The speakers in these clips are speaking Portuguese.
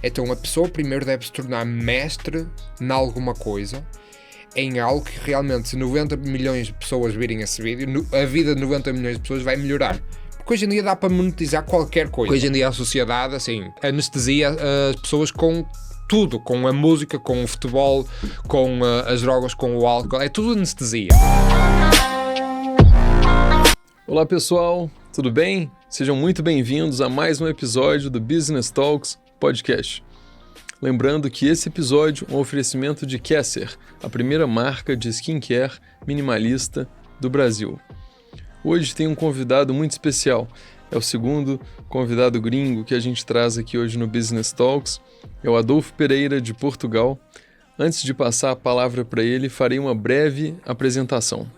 Então a pessoa primeiro deve se tornar mestre em alguma coisa, em algo que realmente, se 90 milhões de pessoas virem esse vídeo, a vida de 90 milhões de pessoas vai melhorar. Porque hoje em dia dá para monetizar qualquer coisa. Hoje em dia a sociedade, assim, anestesia as pessoas com tudo, com a música, com o futebol, com as drogas, com o álcool, é tudo anestesia. Olá pessoal, tudo bem? Sejam muito bem-vindos a mais um episódio do Business Talks Podcast. Lembrando que esse episódio é um oferecimento de Kesser, a primeira marca de skincare minimalista do Brasil. Hoje tem um convidado muito especial, é o segundo convidado gringo que a gente traz aqui hoje no Business Talks, é o Adolfo Pereira de Portugal. Antes de passar a palavra para ele, farei uma breve apresentação.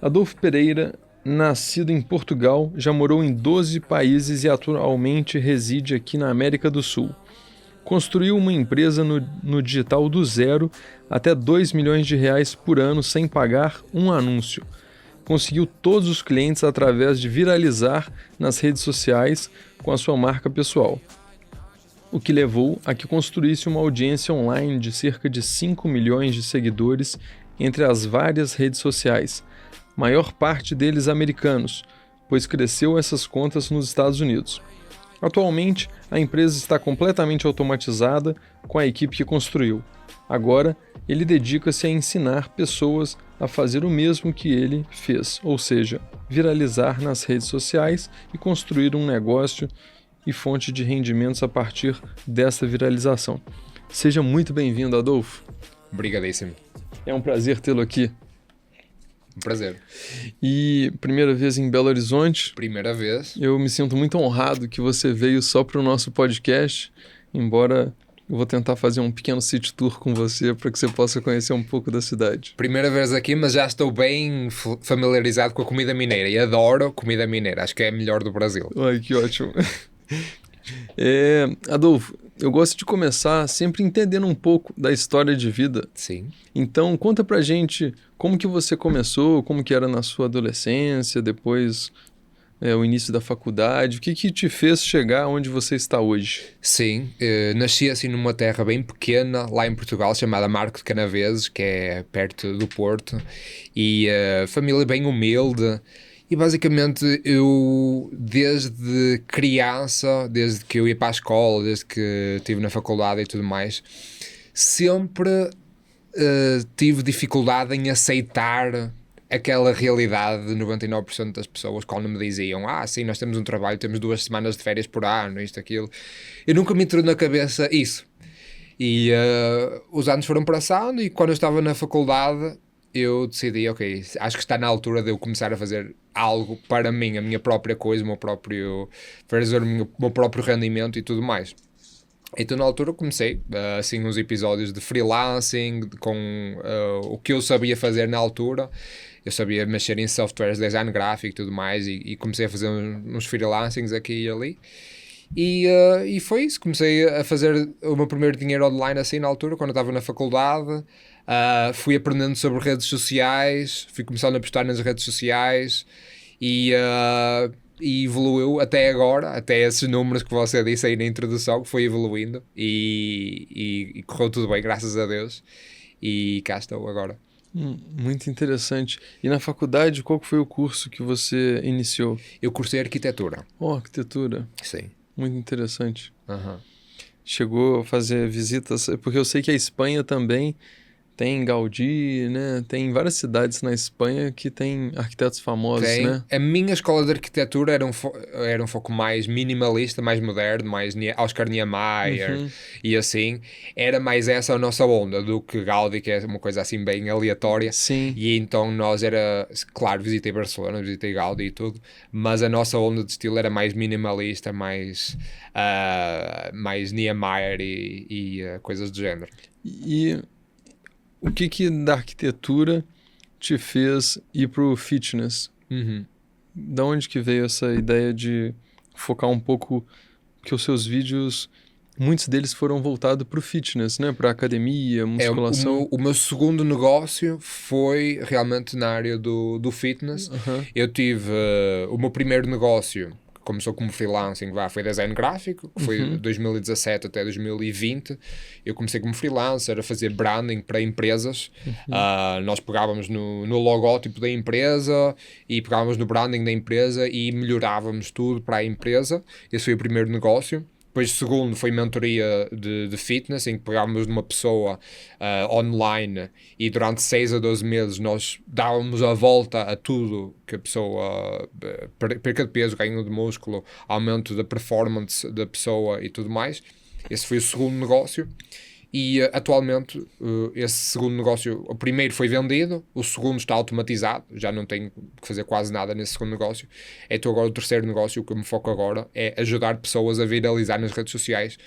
Adolfo Pereira, nascido em Portugal, já morou em 12 países e atualmente reside aqui na América do Sul. Construiu uma empresa no digital do zero até R$2 milhões por ano sem pagar um anúncio. Conseguiu todos os clientes através de viralizar nas redes sociais com a sua marca pessoal, o que levou a que construísse uma audiência online de cerca de 5 milhões de seguidores entre as várias redes sociais, maior parte deles americanos, pois cresceu essas contas nos Estados Unidos. Atualmente, a empresa está completamente automatizada com a equipe que construiu. Agora, ele dedica-se a ensinar pessoas a fazer o mesmo que ele fez, ou seja, viralizar nas redes sociais e construir um negócio e fonte de rendimentos a partir dessa viralização. Seja muito bem-vindo, Adolfo. Obrigadíssimo. É um prazer tê-lo aqui. Um prazer. E primeira vez em Belo Horizonte. Primeira vez. Eu me sinto muito honrado que você veio só para o nosso podcast, embora eu vou tentar fazer um pequeno city tour com você para que você possa conhecer um pouco da cidade. Primeira vez aqui, mas já estou bem familiarizado com a comida mineira e adoro comida mineira. Acho que é a melhor do Brasil. Ai, que ótimo. Adolfo, eu gosto de começar sempre entendendo um pouco da história de vida. Sim. Então, conta pra gente como que você começou, como que era na sua adolescência, depois o início da faculdade, o que que te fez chegar onde você está hoje? Sim, nasci assim numa terra bem pequena, lá em Portugal, chamada Marco de Canaveses, que é perto do Porto, e família bem humilde. E basicamente eu, desde criança, desde que eu ia para a escola, desde que estive na faculdade e tudo mais, sempre tive dificuldade em aceitar aquela realidade de 99% das pessoas quando me diziam: sim, nós temos um trabalho, temos 2 semanas de férias por ano, isto, aquilo. Eu nunca me entrou na cabeça isso. E os anos foram passando e quando eu estava na faculdade eu decidi, ok, acho que está na altura de eu começar a fazer algo para mim, a minha própria coisa, fazer o meu próprio rendimento e tudo mais. Então na altura comecei assim uns episódios de freelancing com o que eu sabia fazer na altura. Eu sabia mexer em softwares de design gráfico e tudo mais, e comecei a fazer uns freelancings aqui e ali. E foi isso, comecei a fazer o meu primeiro dinheiro online assim na altura, quando eu estava na faculdade. Fui aprendendo sobre redes sociais, fui começando a postar nas redes sociais e evoluiu até agora, até esses números que você disse aí na introdução, que foi evoluindo e correu tudo bem, graças a Deus, e cá estou agora. Muito interessante. E na faculdade, qual foi o curso que você iniciou? Eu cursei arquitetura. Arquitetura. Sim. Muito interessante. Uhum. Chegou a fazer visitas, porque eu sei que a Espanha também tem Gaudí, né? Tem várias cidades na Espanha que tem arquitetos famosos, né? A minha escola de arquitetura era um foco mais minimalista, mais moderno, mais Oscar Niemeyer e assim. Era mais essa a nossa onda do que Gaudí, que é uma coisa assim bem aleatória. Sim. E então claro, visitei Barcelona, visitei Gaudí e tudo, mas a nossa onda de estilo era mais minimalista, mais Niemeyer e coisas do género. E o que da arquitetura te fez ir pro fitness? Da onde que veio essa ideia de focar um pouco, que os seus vídeos, muitos deles foram voltados pro fitness, né? Pra academia, musculação. O meu segundo negócio foi realmente na área do fitness. Eu tive o meu primeiro negócio, começou como freelancing, foi design gráfico, que foi de 2017 até 2020. Eu comecei como freelancer a fazer branding para empresas. Nós pegávamos no logótipo da empresa e pegávamos no branding da empresa e melhorávamos tudo para a empresa. Esse foi o primeiro negócio. Depois, o segundo foi mentoria de fitness, em que pegávamos numa pessoa online e durante 6 a 12 meses nós dávamos a volta a tudo que a pessoa, perca de peso, ganho de músculo, aumento da performance da pessoa e tudo mais. Esse foi o segundo negócio. E atualmente esse segundo negócio, o primeiro foi vendido, o segundo está automatizado, já não tenho que fazer quase nada nesse segundo negócio. Então agora o terceiro negócio, o que eu me foco agora, é ajudar pessoas a viralizar nas redes sociais,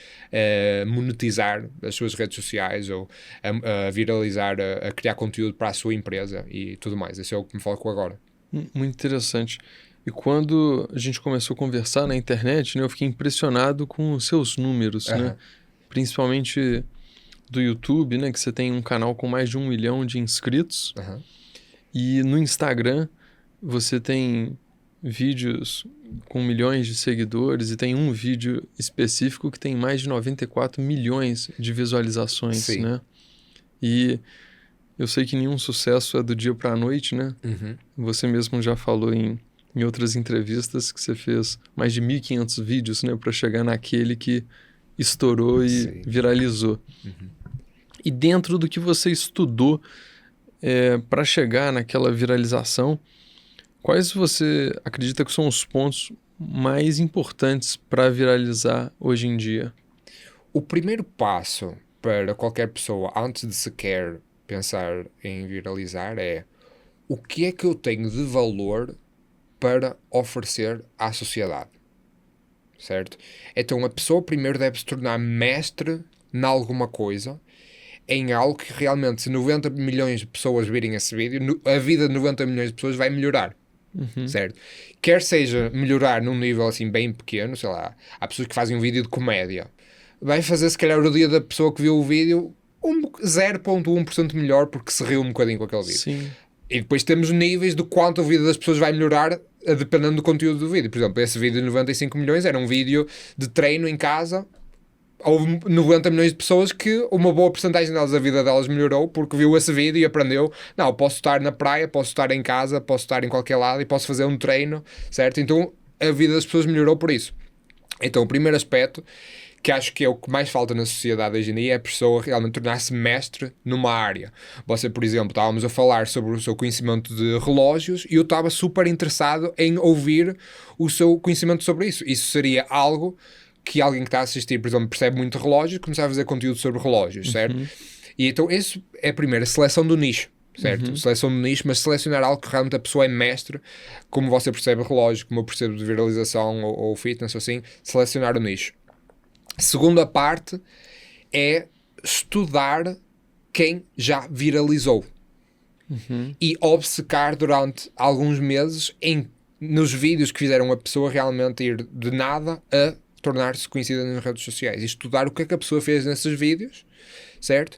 monetizar as suas redes sociais ou a viralizar, a criar conteúdo para a sua empresa e tudo mais. Esse é o que me foco agora. Muito interessante. E quando a gente começou a conversar na internet, né, eu fiquei impressionado com os seus números, né? Principalmente do YouTube, né, que você tem um canal com mais de 1 milhão de inscritos. E no Instagram você tem vídeos com milhões de seguidores e tem um vídeo específico que tem mais de 94 milhões de visualizações, Sim. né? E eu sei que nenhum sucesso é do dia para a noite, né? Você mesmo já falou em outras entrevistas que você fez mais de 1.500 vídeos, né, para chegar naquele que estourou e Sim. viralizou. E dentro do que você estudou para chegar naquela viralização, quais você acredita que são os pontos mais importantes para viralizar hoje em dia? O primeiro passo para qualquer pessoa, antes de sequer pensar em viralizar, é o que é que eu tenho de valor para oferecer à sociedade, certo? Então a pessoa primeiro deve se tornar mestre em alguma coisa, em algo que realmente, se 90 milhões de pessoas virem esse vídeo, a vida de 90 milhões de pessoas vai melhorar, certo? Quer seja melhorar num nível assim bem pequeno, sei lá, há pessoas que fazem um vídeo de comédia, vai fazer se calhar o dia da pessoa que viu o vídeo 0,1% melhor porque se riu um bocadinho com aquele vídeo. Sim. E depois temos níveis de quanto a vida das pessoas vai melhorar dependendo do conteúdo do vídeo. Por exemplo, esse vídeo de 95 milhões era um vídeo de treino em casa. Houve 90 milhões de pessoas que uma boa porcentagem delas, a vida delas melhorou porque viu esse vídeo e aprendeu, não, posso estar na praia, posso estar em casa, posso estar em qualquer lado e posso fazer um treino, certo? Então a vida das pessoas melhorou por isso. Então o primeiro aspecto, que acho que é o que mais falta na sociedade hoje em dia, é a pessoa realmente tornar-se mestre numa área. Você, por exemplo, estávamos a falar sobre o seu conhecimento de relógios e eu estava super interessado em ouvir o seu conhecimento sobre isso. Isso seria algo que alguém que está a assistir, por exemplo, percebe muito de relógios, começar a fazer conteúdo sobre relógios, certo? E então isso é a primeira seleção do nicho, certo? Seleção do nicho, mas selecionar algo que realmente a pessoa é mestre, como você percebe relógio, como eu percebo de viralização ou fitness ou assim, selecionar o nicho. Segunda parte é estudar quem já viralizou e obcecar durante alguns meses nos vídeos que fizeram a pessoa realmente ir de nada a tornar-se conhecida nas redes sociais e estudar o que é que a pessoa fez nesses vídeos, certo?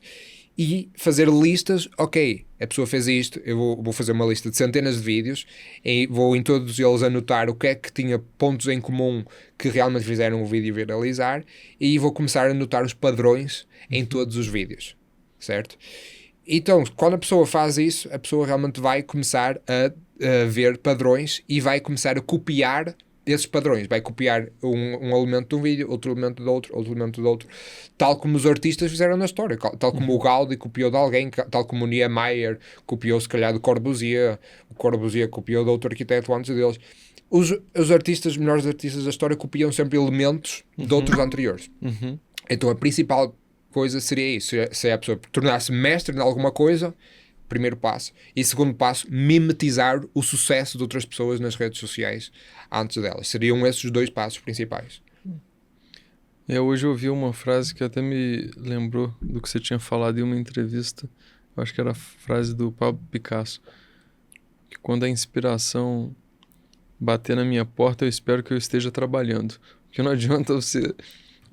E fazer listas, ok, a pessoa fez isto, eu vou fazer uma lista de centenas de vídeos e vou em todos eles anotar o que é que tinha pontos em comum que realmente fizeram o vídeo viralizar e vou começar a anotar os padrões em todos os vídeos, certo? Então, quando a pessoa faz isso, a pessoa realmente vai começar a ver padrões e vai começar a copiar esses padrões, vai copiar um elemento de um vídeo, outro elemento de outro tal como os artistas fizeram na história, tal como o Gaudí copiou de alguém, tal como o Niemeyer copiou se calhar do Corbusier, o Corbusier copiou de outro arquiteto antes deles. Os artistas, os melhores artistas da história copiam sempre elementos de outros anteriores. Então a principal coisa seria isso, se a pessoa tornar-se mestre em alguma coisa, primeiro passo, e segundo passo, mimetizar o sucesso de outras pessoas nas redes sociais antes delas. Seriam esses os 2 passos principais. Hoje eu ouvi uma frase que até me lembrou do que você tinha falado em uma entrevista. Eu acho que era a frase do Pablo Picasso, que quando a inspiração bater na minha porta, eu espero que eu esteja trabalhando. Porque não adianta você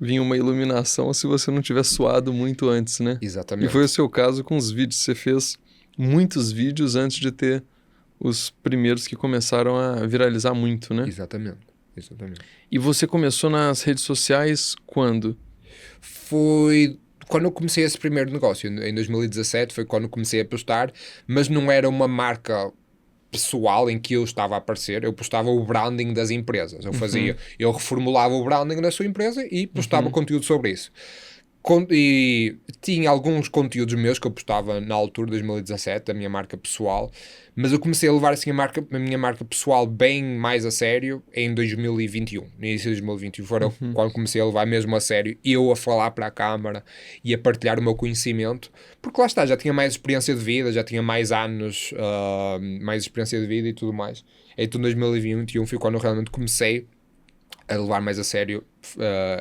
vir uma iluminação se você não tiver suado muito antes, né? Exatamente. E foi o seu caso com os vídeos. Você fez muitos vídeos antes de ter os primeiros que começaram a viralizar muito, né? Exatamente. exatamente. E você começou nas redes sociais quando? Foi quando eu comecei esse primeiro negócio, em 2017, foi quando eu comecei a postar, mas não era uma marca pessoal em que eu estava a aparecer, eu postava o branding das empresas. Eu reformulava o branding da sua empresa e postava conteúdo sobre isso. E tinha alguns conteúdos meus que eu postava na altura, 2017, da minha marca pessoal, mas eu comecei a levar assim a minha marca pessoal bem mais a sério em 2021. No início de 2021 foram quando comecei a levar mesmo a sério, eu a falar para a câmara e a partilhar o meu conhecimento, porque lá está, já tinha mais experiência de vida, já tinha mais anos, mais experiência de vida e tudo mais. Então 2021 foi quando eu realmente comecei a levar mais a sério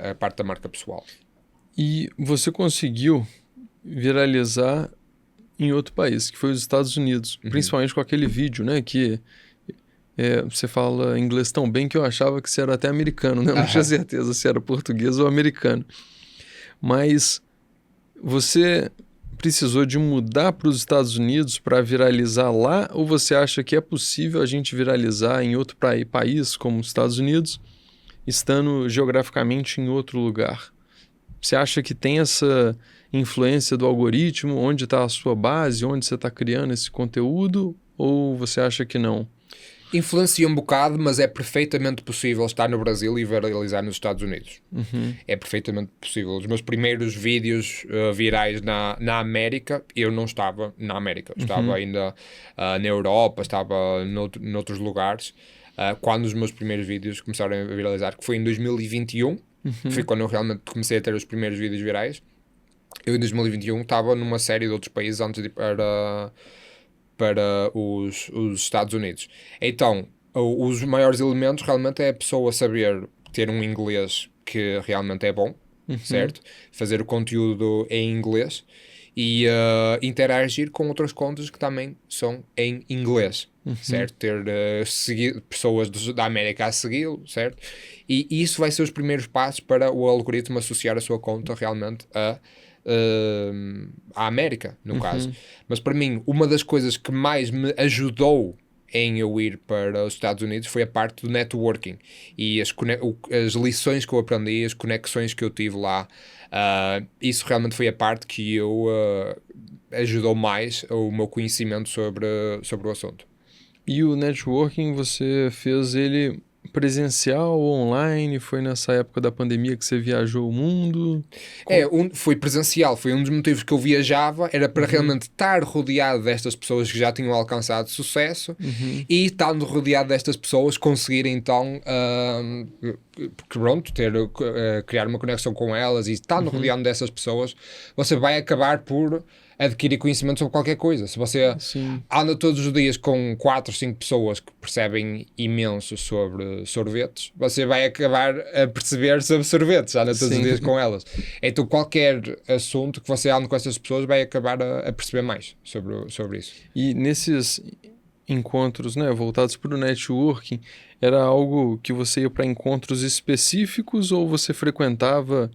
a parte da marca pessoal. E você conseguiu viralizar em outro país, que foi os Estados Unidos, principalmente com aquele vídeo, né, que você fala inglês tão bem que eu achava que você era até americano, né? Eu não tinha certeza se era português ou americano. Mas você precisou de mudar para os Estados Unidos para viralizar lá, ou você acha que é possível a gente viralizar em outro país, como os Estados Unidos, estando geograficamente em outro lugar? Você acha que tem essa influência do algoritmo, onde está a sua base, onde você está criando esse conteúdo, ou você acha que não? Influencia um bocado, mas é perfeitamente possível estar no Brasil e viralizar nos Estados Unidos. É perfeitamente possível. Os meus primeiros vídeos virais na América, eu não estava na América. Estava ainda na Europa, estava noutros lugares. Quando os meus primeiros vídeos começaram a viralizar, que foi em 2021, foi quando eu realmente comecei a ter os primeiros vídeos virais. Eu em 2021 estava numa série de outros países antes de ir para os Estados Unidos. Então, os maiores elementos realmente é a pessoa saber ter um inglês que realmente é bom, certo? Fazer o conteúdo em inglês e interagir com outras contas que também são em inglês, certo? Ter pessoas da América a segui-lo, certo? E isso vai ser os primeiros passos para o algoritmo associar a sua conta realmente à América, no caso. Mas para mim, uma das coisas que mais me ajudou em eu ir para os Estados Unidos foi a parte do networking e as lições que eu aprendi, as conexões que eu tive lá. Isso realmente foi a parte que eu ajudou mais o meu conhecimento sobre o assunto. E o networking, você fez ele presencial ou online? Foi nessa época da pandemia que você viajou o mundo? Foi presencial. Foi um dos motivos que eu viajava, era para realmente estar rodeado destas pessoas que já tinham alcançado sucesso e, estando rodeado destas pessoas, conseguir então pronto, criar uma conexão com elas, e estando rodeado dessas pessoas, você vai acabar por adquirir conhecimento sobre qualquer coisa. Se você anda todos os dias com 4 ou 5 pessoas que percebem imenso sobre sorvetes, você vai acabar a perceber sobre sorvetes, anda todos os dias com elas. Então qualquer assunto que você ande com essas pessoas vai acabar a perceber mais sobre isso. E nesses encontros, né, voltados para o networking, era algo que você ia para encontros específicos ou você frequentava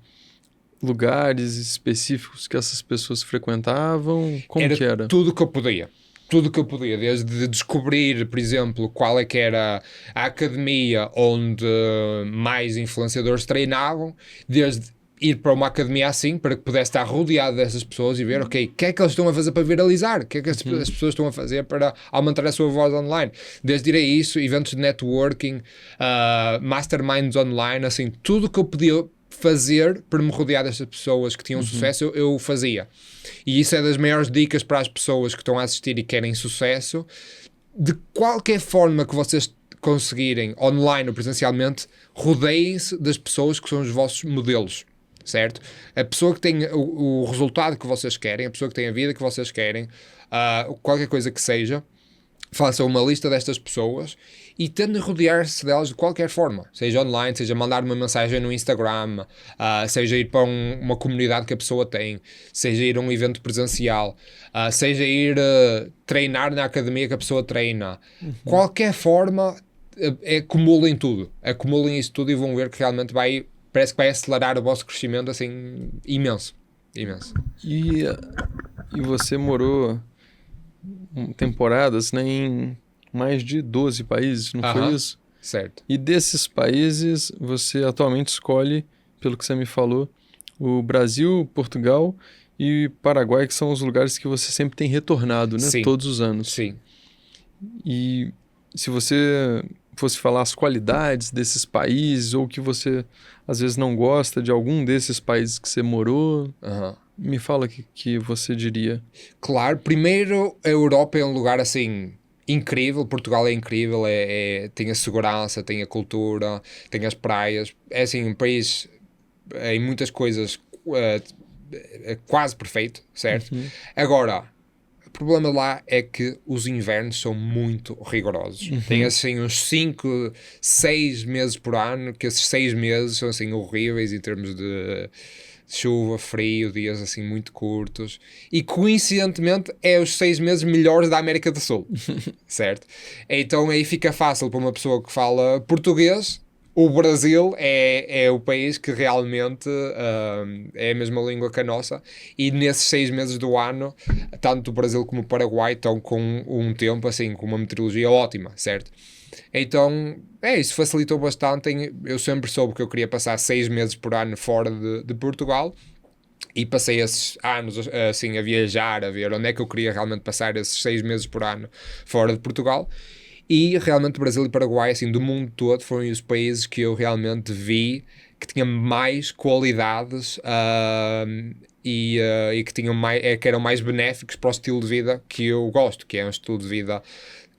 lugares específicos que essas pessoas frequentavam? Como que era? Tudo que eu podia. Tudo que eu podia, desde descobrir, por exemplo, qual é que era a academia onde mais influenciadores treinavam, desde ir para uma academia assim, para que pudesse estar rodeado dessas pessoas e ver, ok, o que é que eles estão a fazer para viralizar? O que é que as pessoas estão a fazer para aumentar a sua voz online? Desde ir a isso, eventos de networking, masterminds online, assim, tudo que eu podia fazer para me rodear destas pessoas que tinham sucesso, eu fazia. E isso é das maiores dicas para as pessoas que estão a assistir e querem sucesso. De qualquer forma que vocês conseguirem, online ou presencialmente, rodeiem-se das pessoas que são os vossos modelos, certo? A pessoa que tem o resultado que vocês querem, a pessoa que tem a vida que vocês querem, qualquer coisa que seja, façam uma lista destas pessoas e tentem rodear-se delas de qualquer forma, seja online, seja mandar uma mensagem no Instagram, seja ir para uma comunidade que a pessoa tem, seja ir a um evento presencial, seja ir treinar na academia que a pessoa treina. Qualquer forma, acumulem tudo, acumulem isso tudo e vão ver que realmente parece que vai acelerar o vosso crescimento assim imenso. E você morou temporadas, né, em mais de 12 países, não foi isso? Certo. E desses países, você atualmente escolhe, pelo que você me falou, o Brasil, Portugal e Paraguai, que são os lugares que você sempre tem retornado, né? Sim. Todos os anos. Sim. E se você fosse falar as qualidades desses países ou que você às vezes não gosta de algum desses países que você morou, me fala o que você diria. Claro, primeiro a Europa é um lugar assim incrível, Portugal é incrível, tem a segurança, tem a cultura, tem as praias, é assim um país em muitas coisas quase perfeito, certo? Agora, o problema lá é que os invernos são muito rigorosos. Tem assim uns 5, 6 meses por ano, que esses 6 meses são assim horríveis em termos de chuva, frio, dias assim muito curtos. E coincidentemente é os 6 meses melhores da América do Sul, certo? Então aí fica fácil para uma pessoa que fala português. O Brasil é o país que realmente é a mesma língua que a nossa, e nesses 6 meses do ano, tanto o Brasil como o Paraguai estão com um tempo, assim, com uma meteorologia ótima, certo? Então, isso facilitou bastante. Eu sempre soube que eu queria passar 6 meses por ano fora de Portugal, e passei esses anos assim a viajar, a ver onde é que eu queria realmente passar esses 6 meses por ano fora de Portugal. E realmente o Brasil e o Paraguai, assim, do mundo todo, foram os países que eu realmente vi que tinham mais qualidades e que, que eram mais benéficos para o estilo de vida que eu gosto, que é um estilo de vida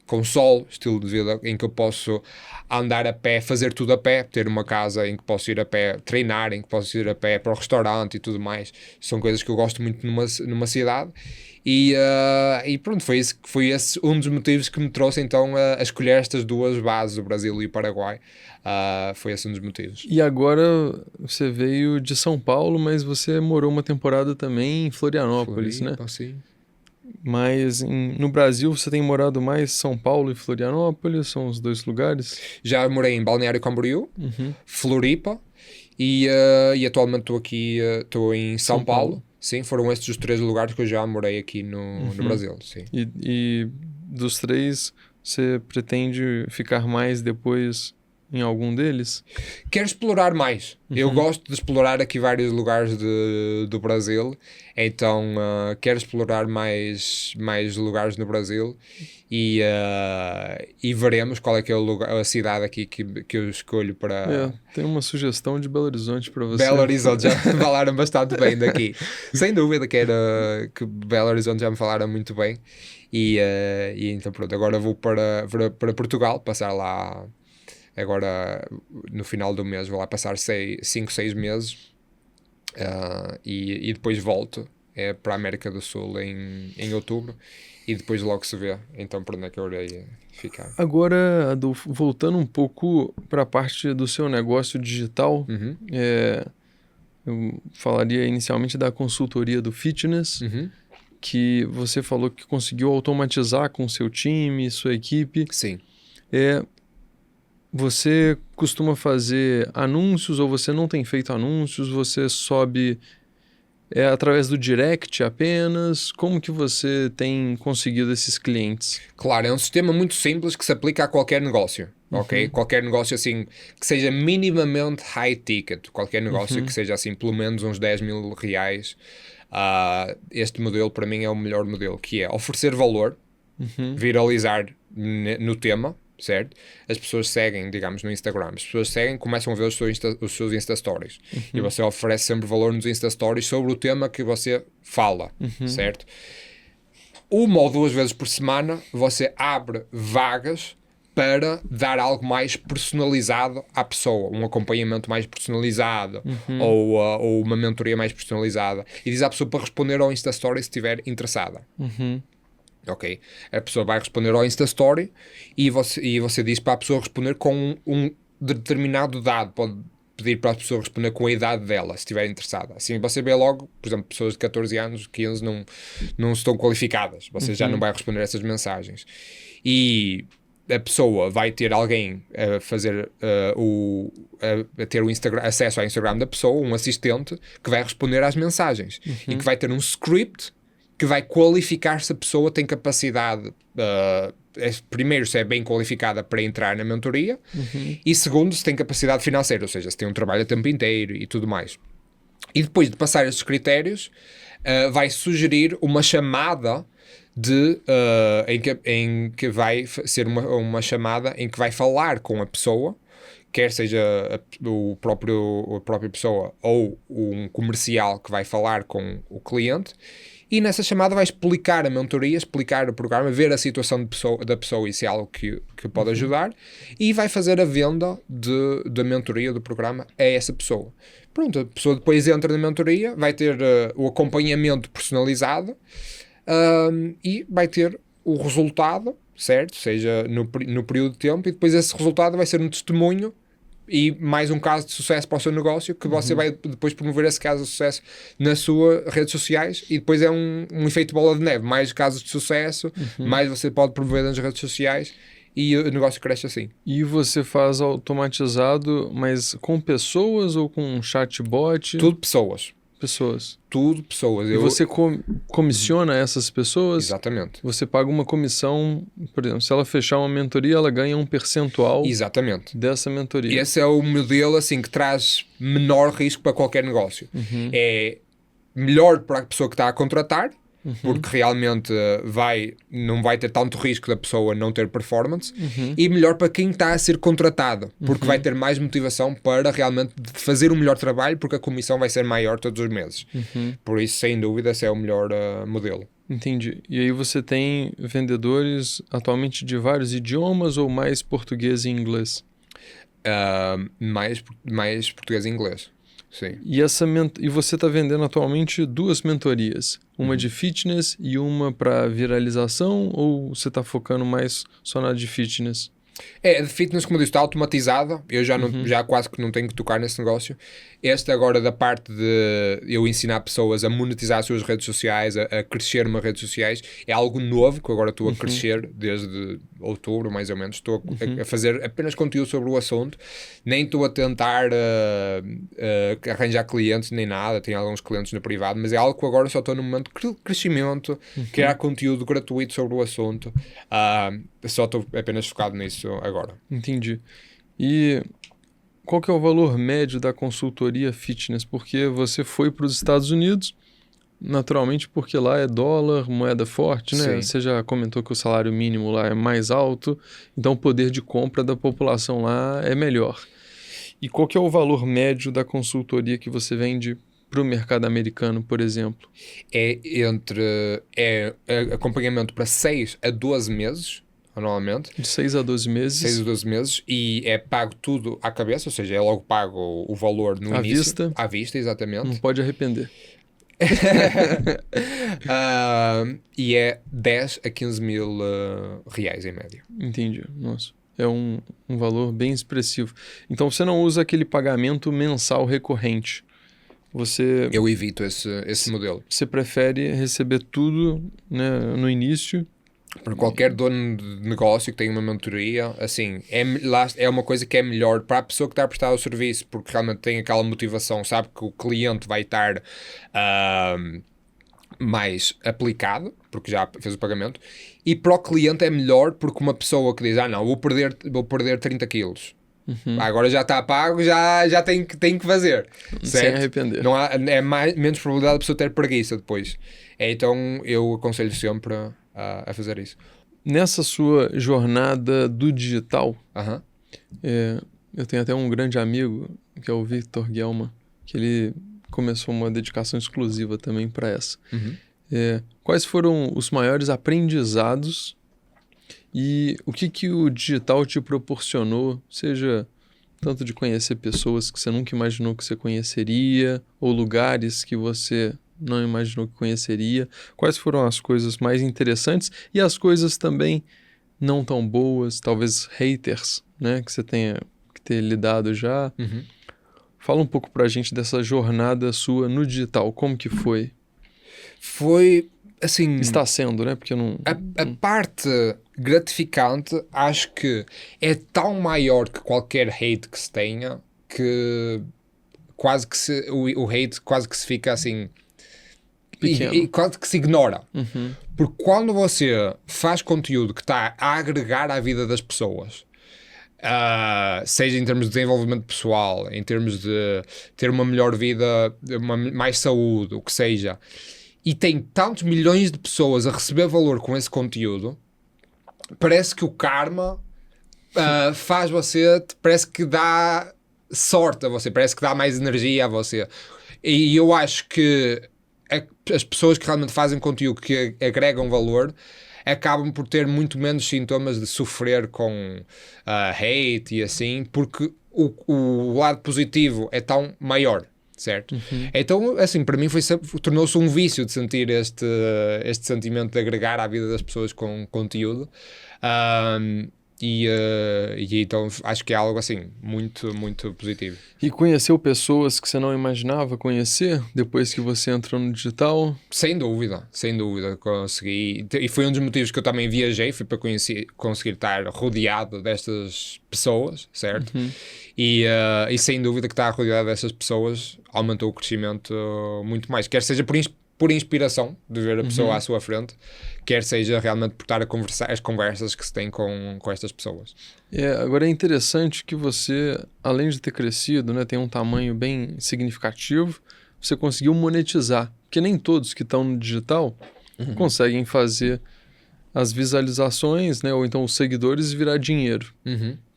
com sol, estilo de vida em que eu posso andar a pé, fazer tudo a pé, ter uma casa em que posso ir a pé treinar, em que posso ir a pé para o restaurante e tudo mais. São coisas que eu gosto muito numa cidade. E pronto, foi esse um dos motivos que me trouxe então a escolher estas duas bases, o Brasil e o Paraguai. Foi esse um dos motivos. E agora você veio de São Paulo, mas você morou uma temporada também em Florianópolis, né? Sim. Mas no Brasil você tem morado mais São Paulo e Florianópolis, são os dois lugares? Já morei em Balneário Camboriú, Floripa e atualmente estou em São Paulo. Sim, foram estes os 3 lugares que eu já morei aqui no Brasil, sim. E dos 3, você pretende ficar mais depois em algum deles? Quero explorar mais. Eu gosto de explorar aqui vários lugares do Brasil, então quero explorar mais lugares no Brasil e veremos qual é que é a cidade aqui que eu escolho para... Tem uma sugestão de Belo Horizonte para você. Belo Horizonte, já me falaram bastante bem daqui. Sem dúvida que Belo Horizonte já me falaram muito bem. E então pronto, agora vou para Portugal, passar lá... Agora, no final do mês, vou lá passar 5, 6 meses e depois volto para a América do Sul em outubro e depois logo se vê. Então, por onde é que eu irei ficar? Agora, Adolfo, voltando um pouco para a parte do seu negócio digital, eu falaria inicialmente da consultoria do fitness, que você falou que conseguiu automatizar com o seu time, sua equipe. Sim. Você costuma fazer anúncios ou você não tem feito anúncios? Você sobe através do direct apenas? Como que você tem conseguido esses clientes? Claro, é um sistema muito simples que se aplica a qualquer negócio, ok? Qualquer negócio assim que seja minimamente high ticket, qualquer negócio que seja assim pelo menos uns 10 mil reais. Este modelo para mim é o melhor modelo, que é oferecer valor, viralizar no tema, certo? As pessoas seguem, digamos, no Instagram. As pessoas seguem, começam a ver os seus Insta Stories. E você oferece sempre valor nos Insta Stories sobre o tema que você fala, certo? 1 ou 2 vezes por semana você abre vagas para dar algo mais personalizado à pessoa, um acompanhamento mais personalizado ou uma mentoria mais personalizada, e diz à pessoa para responder ao Insta Story se estiver interessada. Ok, a pessoa vai responder ao Insta Story e você diz para a pessoa responder com um determinado dado. Pode pedir para a pessoa responder com a idade dela, se estiver interessada. Assim você vê logo, por exemplo, pessoas de 14 anos, 15 não estão qualificadas. Você já não vai responder essas mensagens. E a pessoa vai ter alguém a fazer a ter acesso ao Instagram da pessoa, um assistente que vai responder às mensagens e que vai ter um script que vai qualificar se a pessoa tem capacidade primeiro, se é bem qualificada para entrar na mentoria, e segundo, se tem capacidade financeira, ou seja, se tem um trabalho a tempo inteiro e tudo mais. E depois de passar esses critérios, vai sugerir uma chamada em que vai ser uma chamada em que vai falar com a pessoa, quer seja a própria pessoa ou um comercial que vai falar com o cliente, e nessa chamada vai explicar a mentoria, explicar o programa, ver a situação da pessoa e se é algo que pode ajudar, e vai fazer a venda da mentoria, do programa, a essa pessoa. Pronto, a pessoa depois entra na mentoria, vai ter o acompanhamento personalizado, e vai ter o resultado, certo? Seja no período de tempo, e depois esse resultado vai ser um testemunho e mais um caso de sucesso para o seu negócio, que você vai depois promover esse caso de sucesso nas suas redes sociais, e depois é um efeito bola de neve. Mais casos de sucesso, mais você pode promover nas redes sociais, e o negócio cresce assim. E você faz automatizado, mas com pessoas ou com um chatbot? Tudo pessoas. Tudo pessoas. E você comissiona essas pessoas? Exatamente. Você paga uma comissão, por exemplo, se ela fechar uma mentoria, ela ganha um percentual. Exatamente. Dessa mentoria. Esse é o modelo assim, que traz menor risco para qualquer negócio. É melhor para a pessoa que está a contratar, porque realmente não vai ter tanto risco da pessoa não ter performance, e melhor para quem está a ser contratado, porque vai ter mais motivação para realmente fazer um melhor trabalho, porque a comissão vai ser maior todos os meses. Por isso, sem dúvida, esse é o melhor modelo. Entendi. E aí você tem vendedores atualmente de vários idiomas ou mais português e inglês? Mais português e inglês. Sim. E você está vendendo atualmente 2 mentorias, uma de fitness e uma para viralização, ou você está focando mais só na de fitness? A de fitness, como eu disse, está automatizada. Eu já quase que não tenho que tocar nesse negócio. Este agora da parte de eu ensinar pessoas a monetizar as suas redes sociais, a crescer nas redes sociais, é algo novo que agora estou a crescer desde outubro, mais ou menos. Estou a fazer apenas conteúdo sobre o assunto. Nem estou a tentar arranjar clientes nem nada. Tenho alguns clientes no privado, mas é algo que agora só estou no momento de crescimento, criar conteúdo gratuito sobre o assunto. Só estou apenas focado nisso agora. Entendi. E qual que é o valor médio da consultoria fitness? Porque você foi para os Estados Unidos, naturalmente porque lá é dólar, moeda forte, né? Sim. Você já comentou que o salário mínimo lá é mais alto, então o poder de compra da população lá é melhor. E qual que é o valor médio da consultoria que você vende para o mercado americano, por exemplo? É acompanhamento para 6 a 12 meses, normalmente. De 6 a 12 meses. 6 a 12 meses, e é pago tudo à cabeça, ou seja, é logo pago o valor no início. Vista? À vista, exatamente. Não pode arrepender. E é 10 a 15 mil reais em média. Entendi. Nossa, é um valor bem expressivo. Então você não usa aquele pagamento mensal recorrente. Eu evito esse modelo. Você prefere receber tudo, né, no início? Para qualquer dono de negócio que tenha uma mentoria, assim, é uma coisa que é melhor para a pessoa que está a prestar o serviço, porque realmente tem aquela motivação, sabe que o cliente vai estar mais aplicado, porque já fez o pagamento, e para o cliente é melhor porque uma pessoa que diz, não, vou perder 30 quilos. Agora já está pago, já tem que fazer. Sem certo? arrepender. Não há, menos probabilidade de a pessoa ter preguiça depois. Então eu aconselho sempre a fazer isso. Nessa sua jornada do digital, eu tenho até um grande amigo, que é o Victor Guelma, que ele começou uma dedicação exclusiva também para essa. Quais foram os maiores aprendizados e o que o digital te proporcionou, seja tanto de conhecer pessoas que você nunca imaginou que você conheceria, ou lugares que você não imaginou que conheceria? Quais foram as coisas mais interessantes e as coisas também não tão boas, talvez haters, né, que você tenha que ter lidado já? Fala um pouco pra gente dessa jornada sua no digital, como que foi? Foi, assim... Está sendo, né? Porque eu não... A parte gratificante, acho que é tão maior que qualquer hate que se tenha, que quase que o hate quase que se fica assim... pequeno. E quase que se ignora. Uhum. Porque quando você faz conteúdo que está a agregar à vida das pessoas, seja em termos de desenvolvimento pessoal, em termos de ter uma melhor vida, mais saúde, o que seja, e tem tantos milhões de pessoas a receber valor com esse conteúdo, parece que o karma faz você, parece que dá sorte a você, parece que dá mais energia a você. E eu acho que as pessoas que realmente fazem conteúdo que agregam valor acabam por ter muito menos sintomas de sofrer com hate e assim, porque o lado positivo é tão maior, certo? Então, assim, para mim tornou-se um vício de sentir este sentimento de agregar à vida das pessoas com conteúdo. E então acho que é algo assim muito, muito positivo. E conheceu pessoas que você não imaginava conhecer depois que você entrou no digital? Sem dúvida, consegui. E foi um dos motivos que eu também viajei, foi para conseguir estar rodeado destas pessoas, certo? E sem dúvida que estar rodeado dessas pessoas aumentou o crescimento muito mais. Quer seja por inspiração de ver a pessoa à sua frente, quer seja realmente por estar a conversar, as conversas que se tem com estas pessoas. Agora é interessante que você, além de ter crescido, né, tem um tamanho bem significativo, você conseguiu monetizar, porque nem todos que estão no digital conseguem fazer as visualizações, né, ou então os seguidores virar dinheiro.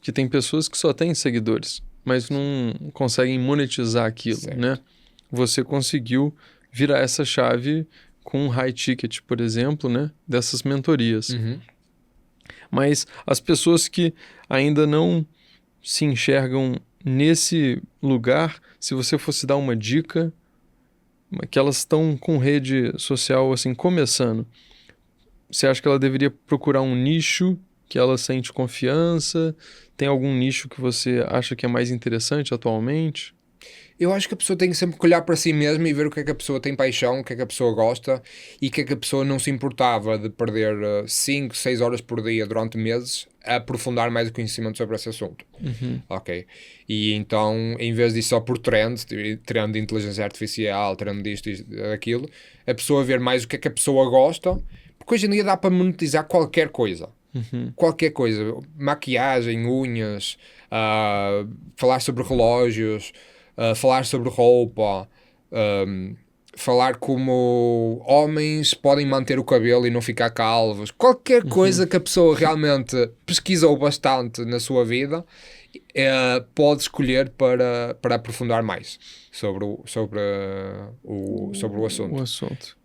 Que tem pessoas que só têm seguidores, mas não conseguem monetizar aquilo, né? Você conseguiu virar essa chave com um high ticket, por exemplo, né, dessas mentorias. Mas as pessoas que ainda não se enxergam nesse lugar, se você fosse dar uma dica, que elas estão com rede social assim começando, você acha que ela deveria procurar um nicho que ela sente confiança? Tem algum nicho que você acha que é mais interessante atualmente? Eu acho que a pessoa tem que sempre olhar para si mesma e ver o que é que a pessoa tem paixão, o que é que a pessoa gosta e o que é que a pessoa não se importava de perder 5, 6 horas por dia durante meses a aprofundar mais o conhecimento sobre esse assunto. Ok? E então, em vez de ir só por trend de inteligência artificial, trend disto e daquilo, a pessoa ver mais o que é que a pessoa gosta, porque hoje em dia dá para monetizar qualquer coisa. Qualquer coisa. Maquiagem, unhas, falar sobre relógios, falar sobre roupa, falar como homens podem manter o cabelo e não ficar calvos, qualquer coisa que a pessoa realmente pesquisou bastante na sua vida, pode escolher para aprofundar mais sobre o assunto.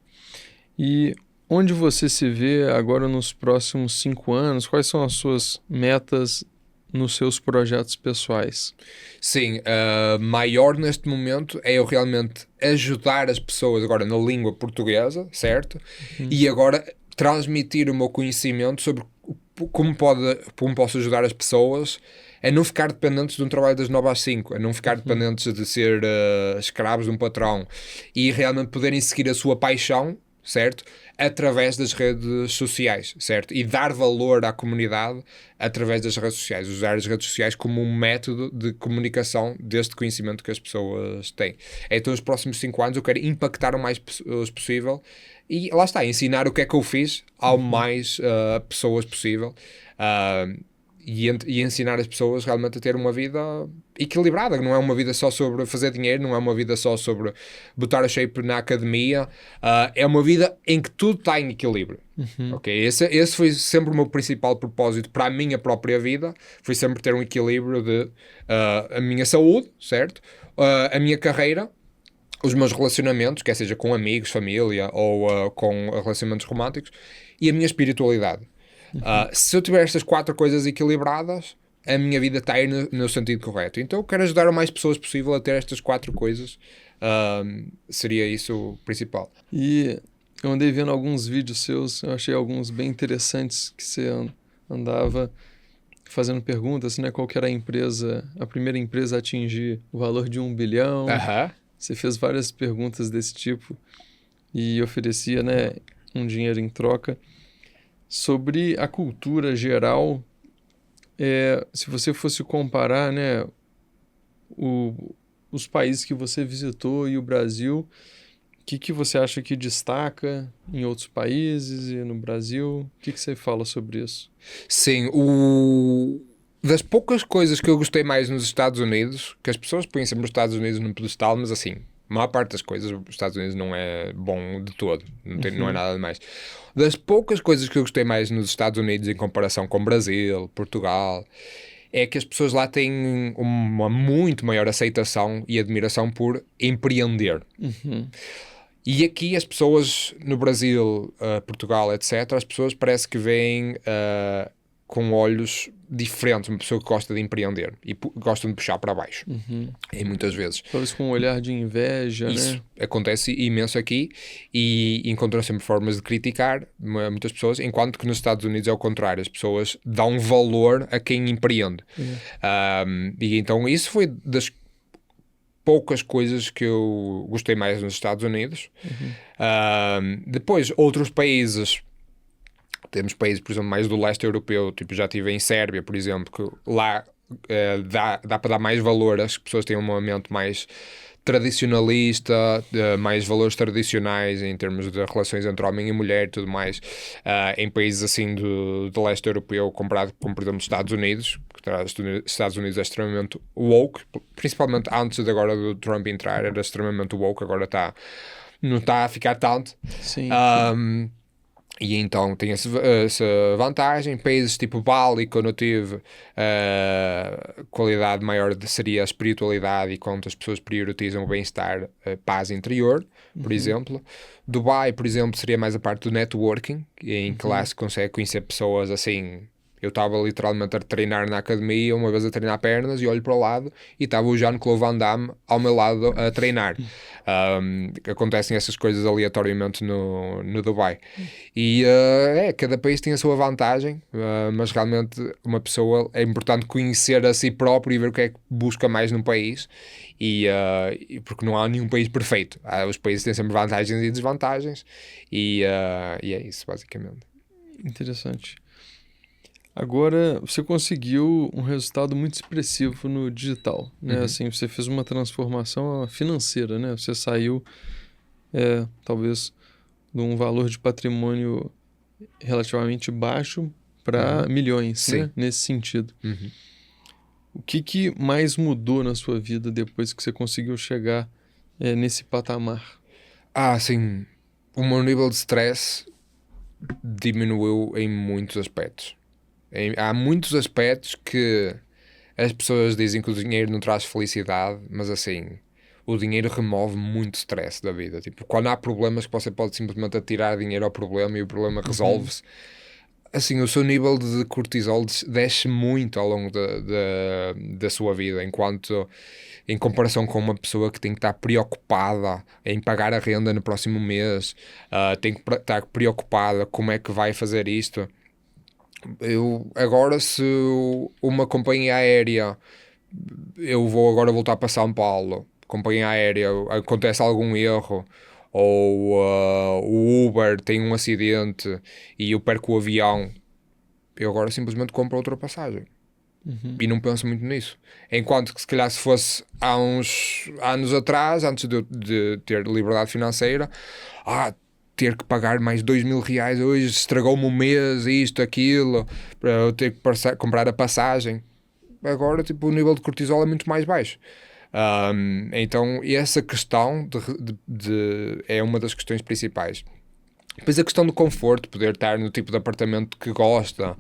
E onde você se vê agora nos próximos 5 anos? Quais são as suas metas nos seus projetos pessoais? Sim, maior neste momento é eu realmente ajudar as pessoas agora na língua portuguesa, certo? E agora transmitir o meu conhecimento sobre como posso ajudar as pessoas a não ficar dependentes de um trabalho das 9 às 5, a não ficar dependentes de ser escravos de um patrão e realmente poderem seguir a sua paixão, certo? Através das redes sociais, certo? E dar valor à comunidade através das redes sociais. Usar as redes sociais como um método de comunicação deste conhecimento que as pessoas têm. Então, nos próximos 5 anos, eu quero impactar o mais possível e, lá está, ensinar o que é que eu fiz ao mais pessoas possível. E ensinar as pessoas realmente a ter uma vida equilibrada, que não é uma vida só sobre fazer dinheiro, não é uma vida só sobre botar a shape na academia, é uma vida em que tudo está em equilíbrio. Okay? Esse foi sempre o meu principal propósito para a minha própria vida, foi sempre ter um equilíbrio de a minha saúde, certo? A minha carreira, os meus relacionamentos, quer seja com amigos, família ou com relacionamentos românticos, e a minha espiritualidade. Se eu tiver estas 4 coisas equilibradas, a minha vida está aí no sentido correto. Então eu quero ajudar o mais pessoas possível a ter estas 4 coisas. Seria isso o principal. E eu andei vendo alguns vídeos seus, eu achei alguns bem interessantes, que você andava fazendo perguntas, né? Qual que era a primeira empresa a atingir o valor de 1 bilhão. Você fez várias perguntas desse tipo e oferecia, né, um dinheiro em troca. Sobre a cultura geral, se você fosse comparar, né, os países que você visitou e o Brasil, o que você acha que destaca em outros países e no Brasil? O que você fala sobre isso? Sim, das poucas coisas que eu gostei mais nos Estados Unidos, que as pessoas põem sempre os Estados Unidos num pedestal, mas assim, a maior parte das coisas, os Estados Unidos não é bom de todo, não é nada demais. Das poucas coisas que eu gostei mais nos Estados Unidos em comparação com Brasil, Portugal, é que as pessoas lá têm uma muito maior aceitação e admiração por empreender. E aqui as pessoas, no Brasil, Portugal, etc., as pessoas parece que veem com olhos diferentes, uma pessoa que gosta de empreender e gostam de puxar para baixo, em muitas vezes. Talvez com um olhar de inveja, Isso né? acontece imenso aqui e encontram sempre formas de criticar muitas pessoas, enquanto que nos Estados Unidos é o contrário, as pessoas dão valor a quem empreende. E então isso foi das poucas coisas que eu gostei mais nos Estados Unidos. Depois, outros países, temos países, por exemplo, mais do leste europeu, tipo, já estive em Sérvia, por exemplo, que lá dá para dar mais valor, as pessoas têm uma mente mais tradicionalista, mais valores tradicionais em termos de relações entre homem e mulher e tudo mais, em países assim do leste europeu, comparado com, por exemplo, os Estados Unidos, que os Estados Unidos é extremamente woke, principalmente antes de agora do Trump entrar, era extremamente woke, agora não está a ficar tanto. Sim. E então tem essa vantagem. Países tipo Bali, quando eu tive, qualidade maior seria a espiritualidade e quanto as pessoas priorizam o bem-estar, paz interior, por exemplo. Dubai, por exemplo, seria mais a parte do networking, em que lá se consegue conhecer pessoas assim. Eu estava literalmente a treinar na academia, uma vez a treinar pernas, e olho para o lado e estava o Jean-Claude Van Damme ao meu lado a treinar. Acontecem essas coisas aleatoriamente no Dubai. E cada país tem a sua vantagem, mas realmente uma pessoa é importante conhecer a si próprio e ver o que é que busca mais num país. Porque não há nenhum país perfeito. Os países têm sempre vantagens e desvantagens. E é isso, basicamente. Interessante. Agora, você conseguiu um resultado muito expressivo no digital, né? Assim, você fez uma transformação financeira, né? Você saiu, talvez, de um valor de patrimônio relativamente baixo para milhões, né? Nesse sentido. O que mais mudou na sua vida depois que você conseguiu chegar nesse patamar? Sim. O meu nível de stress diminuiu em muitos aspectos. Há muitos aspectos que as pessoas dizem que o dinheiro não traz felicidade, mas assim, o dinheiro remove muito stress da vida. Tipo, quando há problemas que você pode simplesmente atirar dinheiro ao problema e o problema resolve-se. Assim, o seu nível de cortisol desce muito ao longo da sua vida, enquanto em comparação com uma pessoa que tem que estar preocupada em pagar a renda no próximo mês, tem que estar preocupada como é que vai fazer isto. Agora, se uma companhia aérea, eu vou agora voltar para São Paulo, companhia aérea, acontece algum erro, ou o Uber tem um acidente e eu perco o avião, eu agora simplesmente compro outra passagem. E não penso muito nisso. Enquanto que se calhar se fosse há uns anos atrás, antes de ter liberdade financeira, ter que pagar mais 2.000 reais hoje, estragou-me um mês, isto, aquilo, para eu ter que comprar a passagem. Agora, tipo, o nível de cortisol é muito mais baixo. Então, essa questão é uma das questões principais. Depois a questão do conforto, poder estar no tipo de apartamento que gosta,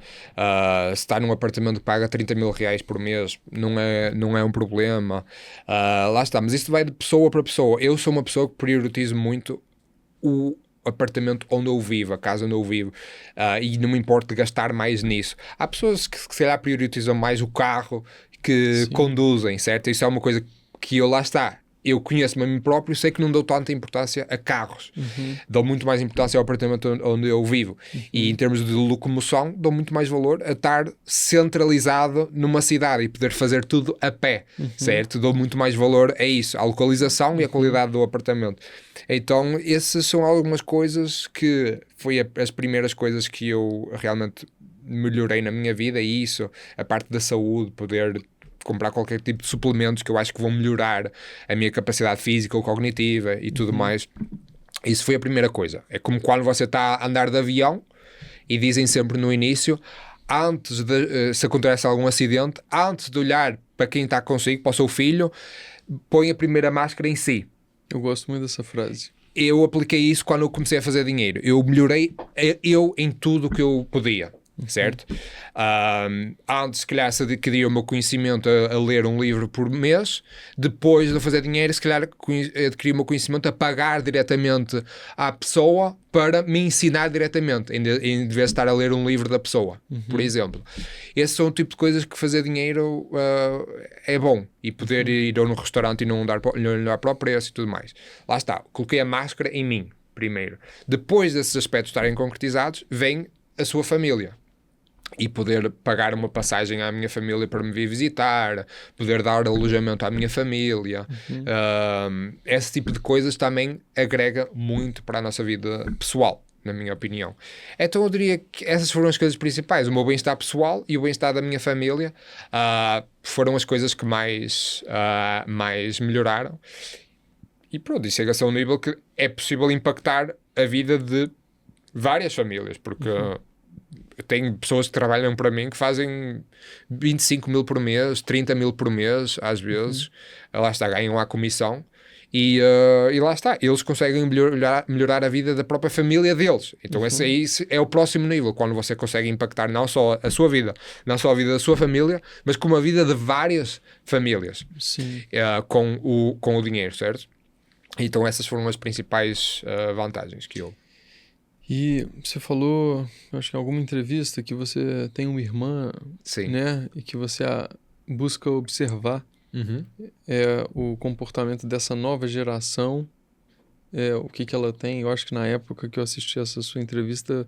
se está num apartamento que paga 30.000 reais por mês, não é um problema. Lá está, mas isto vai de pessoa para pessoa. Eu sou uma pessoa que priorizo muito o apartamento onde eu vivo, a casa onde eu vivo, e não me importa gastar mais nisso. Há pessoas que se calhar priorizam mais o carro que conduzem, certo? Isso é uma coisa que lá está. Eu conheço-me a mim próprio, sei que não dou tanta importância a carros. Dou muito mais importância ao apartamento onde eu vivo. E em termos de locomoção, dou muito mais valor a estar centralizado numa cidade e poder fazer tudo a pé, certo? Dou muito mais valor a isso, à localização e à qualidade do apartamento. Então, essas são algumas coisas que foi as primeiras coisas que eu realmente melhorei na minha vida, e isso, a parte da saúde, poder comprar qualquer tipo de suplementos que eu acho que vão melhorar a minha capacidade física ou cognitiva e tudo mais. Isso foi a primeira coisa. É como quando você está a andar de avião e dizem sempre no início, antes de, se acontece algum acidente, antes de olhar para quem está consigo, para o seu filho, põe a primeira máscara em si. Eu gosto muito dessa frase. Eu apliquei isso quando eu comecei a fazer dinheiro. Eu melhorei em tudo o que eu podia, certo? Antes, se calhar, se adquiria o meu conhecimento a ler um livro por mês. Depois de fazer dinheiro, se calhar, adquirir o meu conhecimento a pagar diretamente à pessoa para me ensinar diretamente, em vez de estar a ler um livro da pessoa, por exemplo. Esses são o tipo de coisas que fazer dinheiro é bom. E poder ir a um restaurante e não olhar para o preço e tudo mais. Lá está, coloquei a máscara em mim, primeiro. Depois desses aspectos estarem concretizados, vem a sua família. E poder pagar uma passagem à minha família para me vir visitar, poder dar alojamento à minha família, esse tipo de coisas também agrega muito para a nossa vida pessoal, na minha opinião. Então eu diria que essas foram as coisas principais. O meu bem-estar pessoal e o bem-estar da minha família foram as coisas que mais melhoraram. E pronto, e chega-se a um nível que é possível impactar a vida de várias famílias, porque... Eu tenho pessoas que trabalham para mim que fazem 25 mil por mês, 30 mil por mês, às vezes. Lá está, ganham a comissão. E lá está, eles conseguem melhorar a vida da própria família deles. Então esse aí é o próximo nível, quando você consegue impactar não só a sua vida, não só a vida da sua família, mas como a vida de várias famílias. Sim. Com o dinheiro, certo? Então essas foram as principais vantagens que eu... E você falou, acho que em alguma entrevista, que você tem uma irmã, Sim. né? E que você busca observar o comportamento dessa nova geração, o que ela tem. Eu acho que na época que eu assisti essa sua entrevista,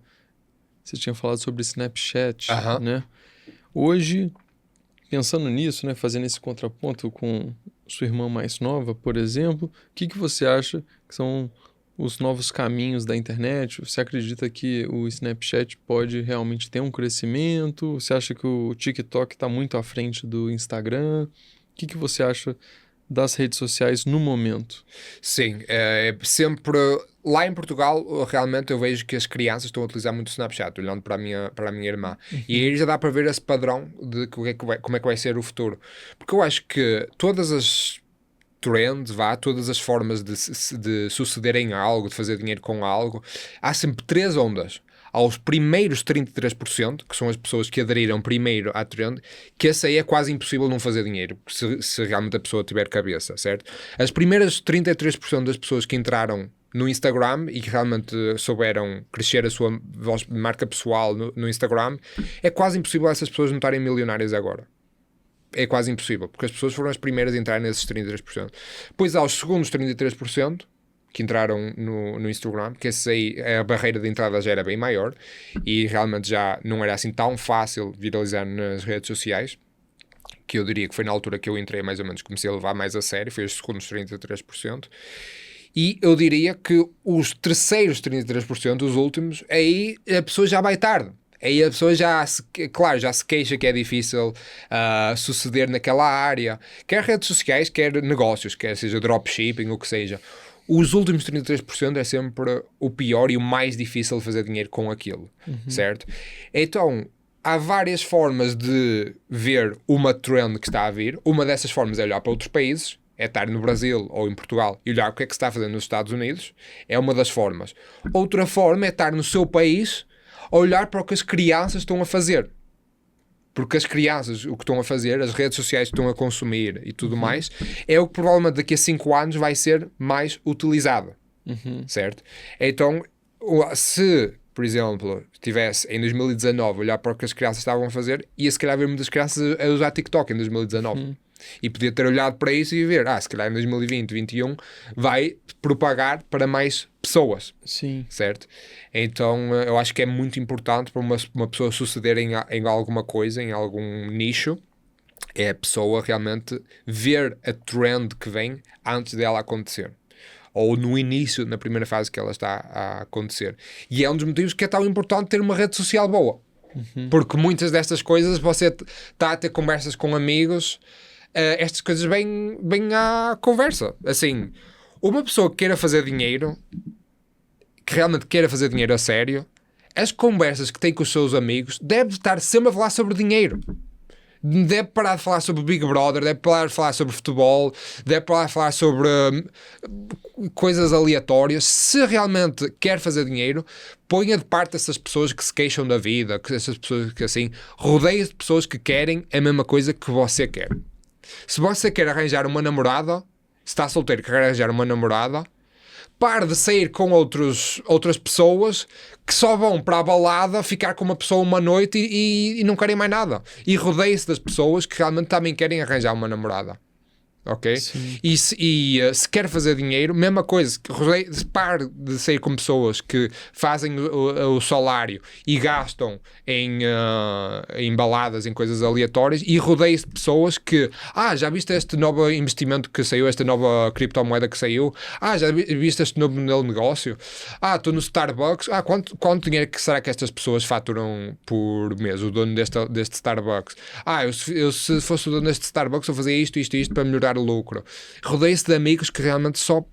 você tinha falado sobre Snapchat, né? Hoje, pensando nisso, né? Fazendo esse contraponto com sua irmã mais nova, por exemplo, o que você acha que são os novos caminhos da internet? Você acredita que o Snapchat pode realmente ter um crescimento? Você acha que o TikTok está muito à frente do Instagram? O que você acha das redes sociais no momento? Sim, é sempre... Lá em Portugal, realmente eu vejo que as crianças estão a utilizar muito o Snapchat, olhando para a minha irmã. E aí já dá para ver esse padrão de como é que vai ser o futuro. Porque eu acho que todas as trends, todas as formas de sucederem algo, de fazer dinheiro com algo, há sempre três ondas. Aos primeiros 33%, que são as pessoas que aderiram primeiro à trend, que essa aí é quase impossível não fazer dinheiro, se realmente a pessoa tiver cabeça, certo? As primeiras 33% das pessoas que entraram no Instagram e que realmente souberam crescer a sua marca pessoal no Instagram, é quase impossível essas pessoas não estarem milionárias agora. É quase impossível, porque as pessoas foram as primeiras a entrar nesses 33%. Depois há os segundos 33%, que entraram no Instagram, que esse aí, a barreira de entrada já era bem maior, e realmente já não era assim tão fácil viralizar nas redes sociais, que eu diria que foi na altura que eu entrei, mais ou menos, comecei a levar mais a sério, foi os segundos 33%. E eu diria que os terceiros 33%, os últimos, aí a pessoa já vai tarde. Aí a pessoa já se queixa que é difícil suceder naquela área, quer redes sociais, quer negócios, quer seja dropshipping, o que seja. Os últimos 33% é sempre o pior e o mais difícil de fazer dinheiro com aquilo, certo? Então, há várias formas de ver uma trend que está a vir. Uma dessas formas é olhar para outros países, é estar no Brasil ou em Portugal e olhar o que é que se está a fazer nos Estados Unidos. É uma das formas. Outra forma é estar no seu país, olhar para o que as crianças estão a fazer. Porque as crianças, o que estão a fazer, as redes sociais que estão a consumir e tudo mais, é o que provavelmente daqui a 5 anos vai ser mais utilizado. Certo? Então, se, por exemplo, tivesse em 2019 olhar para o que as crianças estavam a fazer, ia se calhar ver muitas crianças a usar TikTok em 2019. E podia ter olhado para isso e ver, se calhar em 2020, 2021 vai propagar para mais pessoas. Sim. Certo? Então eu acho que é muito importante para uma pessoa suceder em alguma coisa, em algum nicho, é a pessoa realmente ver a trend que vem antes dela acontecer. Ou no início, na primeira fase que ela está a acontecer. E é um dos motivos que é tão importante ter uma rede social boa. Porque muitas destas coisas você está a ter conversas com amigos, estas coisas vêm à conversa. Assim, uma pessoa que queira fazer dinheiro que realmente queira fazer dinheiro a sério, as conversas que tem com os seus amigos deve estar sempre a falar sobre dinheiro. Deve parar de falar sobre Big Brother, deve parar de falar sobre futebol, deve parar de falar sobre coisas aleatórias. Se realmente quer fazer dinheiro, ponha de parte essas pessoas que se queixam da vida, essas pessoas que assim, rodeie-se de pessoas que querem a mesma coisa que você quer. Se você quer arranjar uma namorada, se está solteiro e quer arranjar uma namorada, pare de sair com outras pessoas que só vão para a balada ficar com uma pessoa uma noite e não querem mais nada. E rodeie-se das pessoas que realmente também querem arranjar uma namorada. Ok? E se quer fazer dinheiro, mesma coisa, pare de sair com pessoas que fazem o salário e gastam em baladas, em coisas aleatórias, e rodeie-se de pessoas que já viste este novo investimento que saiu, esta nova criptomoeda que saiu, já viste este novo modelo de negócio, estou no Starbucks, quanto dinheiro que será que estas pessoas faturam por mês, o dono deste Starbucks? Eu se fosse o dono deste Starbucks eu fazia isto para melhorar o lucro. Rodeie-se de amigos que realmente só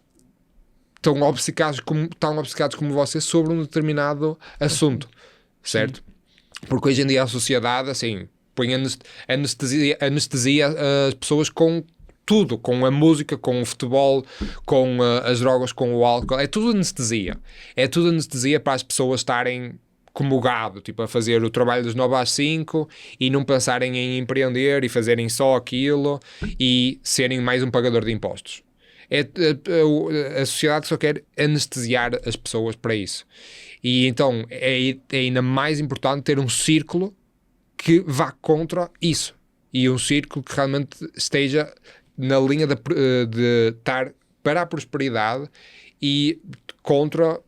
tão obcecados como você sobre um determinado assunto, certo? Porque hoje em dia a sociedade assim põe anestesia as pessoas com tudo, com a música, com o futebol, com as drogas, com o álcool, é tudo anestesia para as pessoas estarem como gado, tipo a fazer o trabalho das 9 às 5 e não pensarem em empreender e fazerem só aquilo e serem mais um pagador de impostos. A sociedade só quer anestesiar as pessoas para isso. E então é ainda mais importante ter um círculo que vá contra isso. E um círculo que realmente esteja na linha de estar para a prosperidade e contra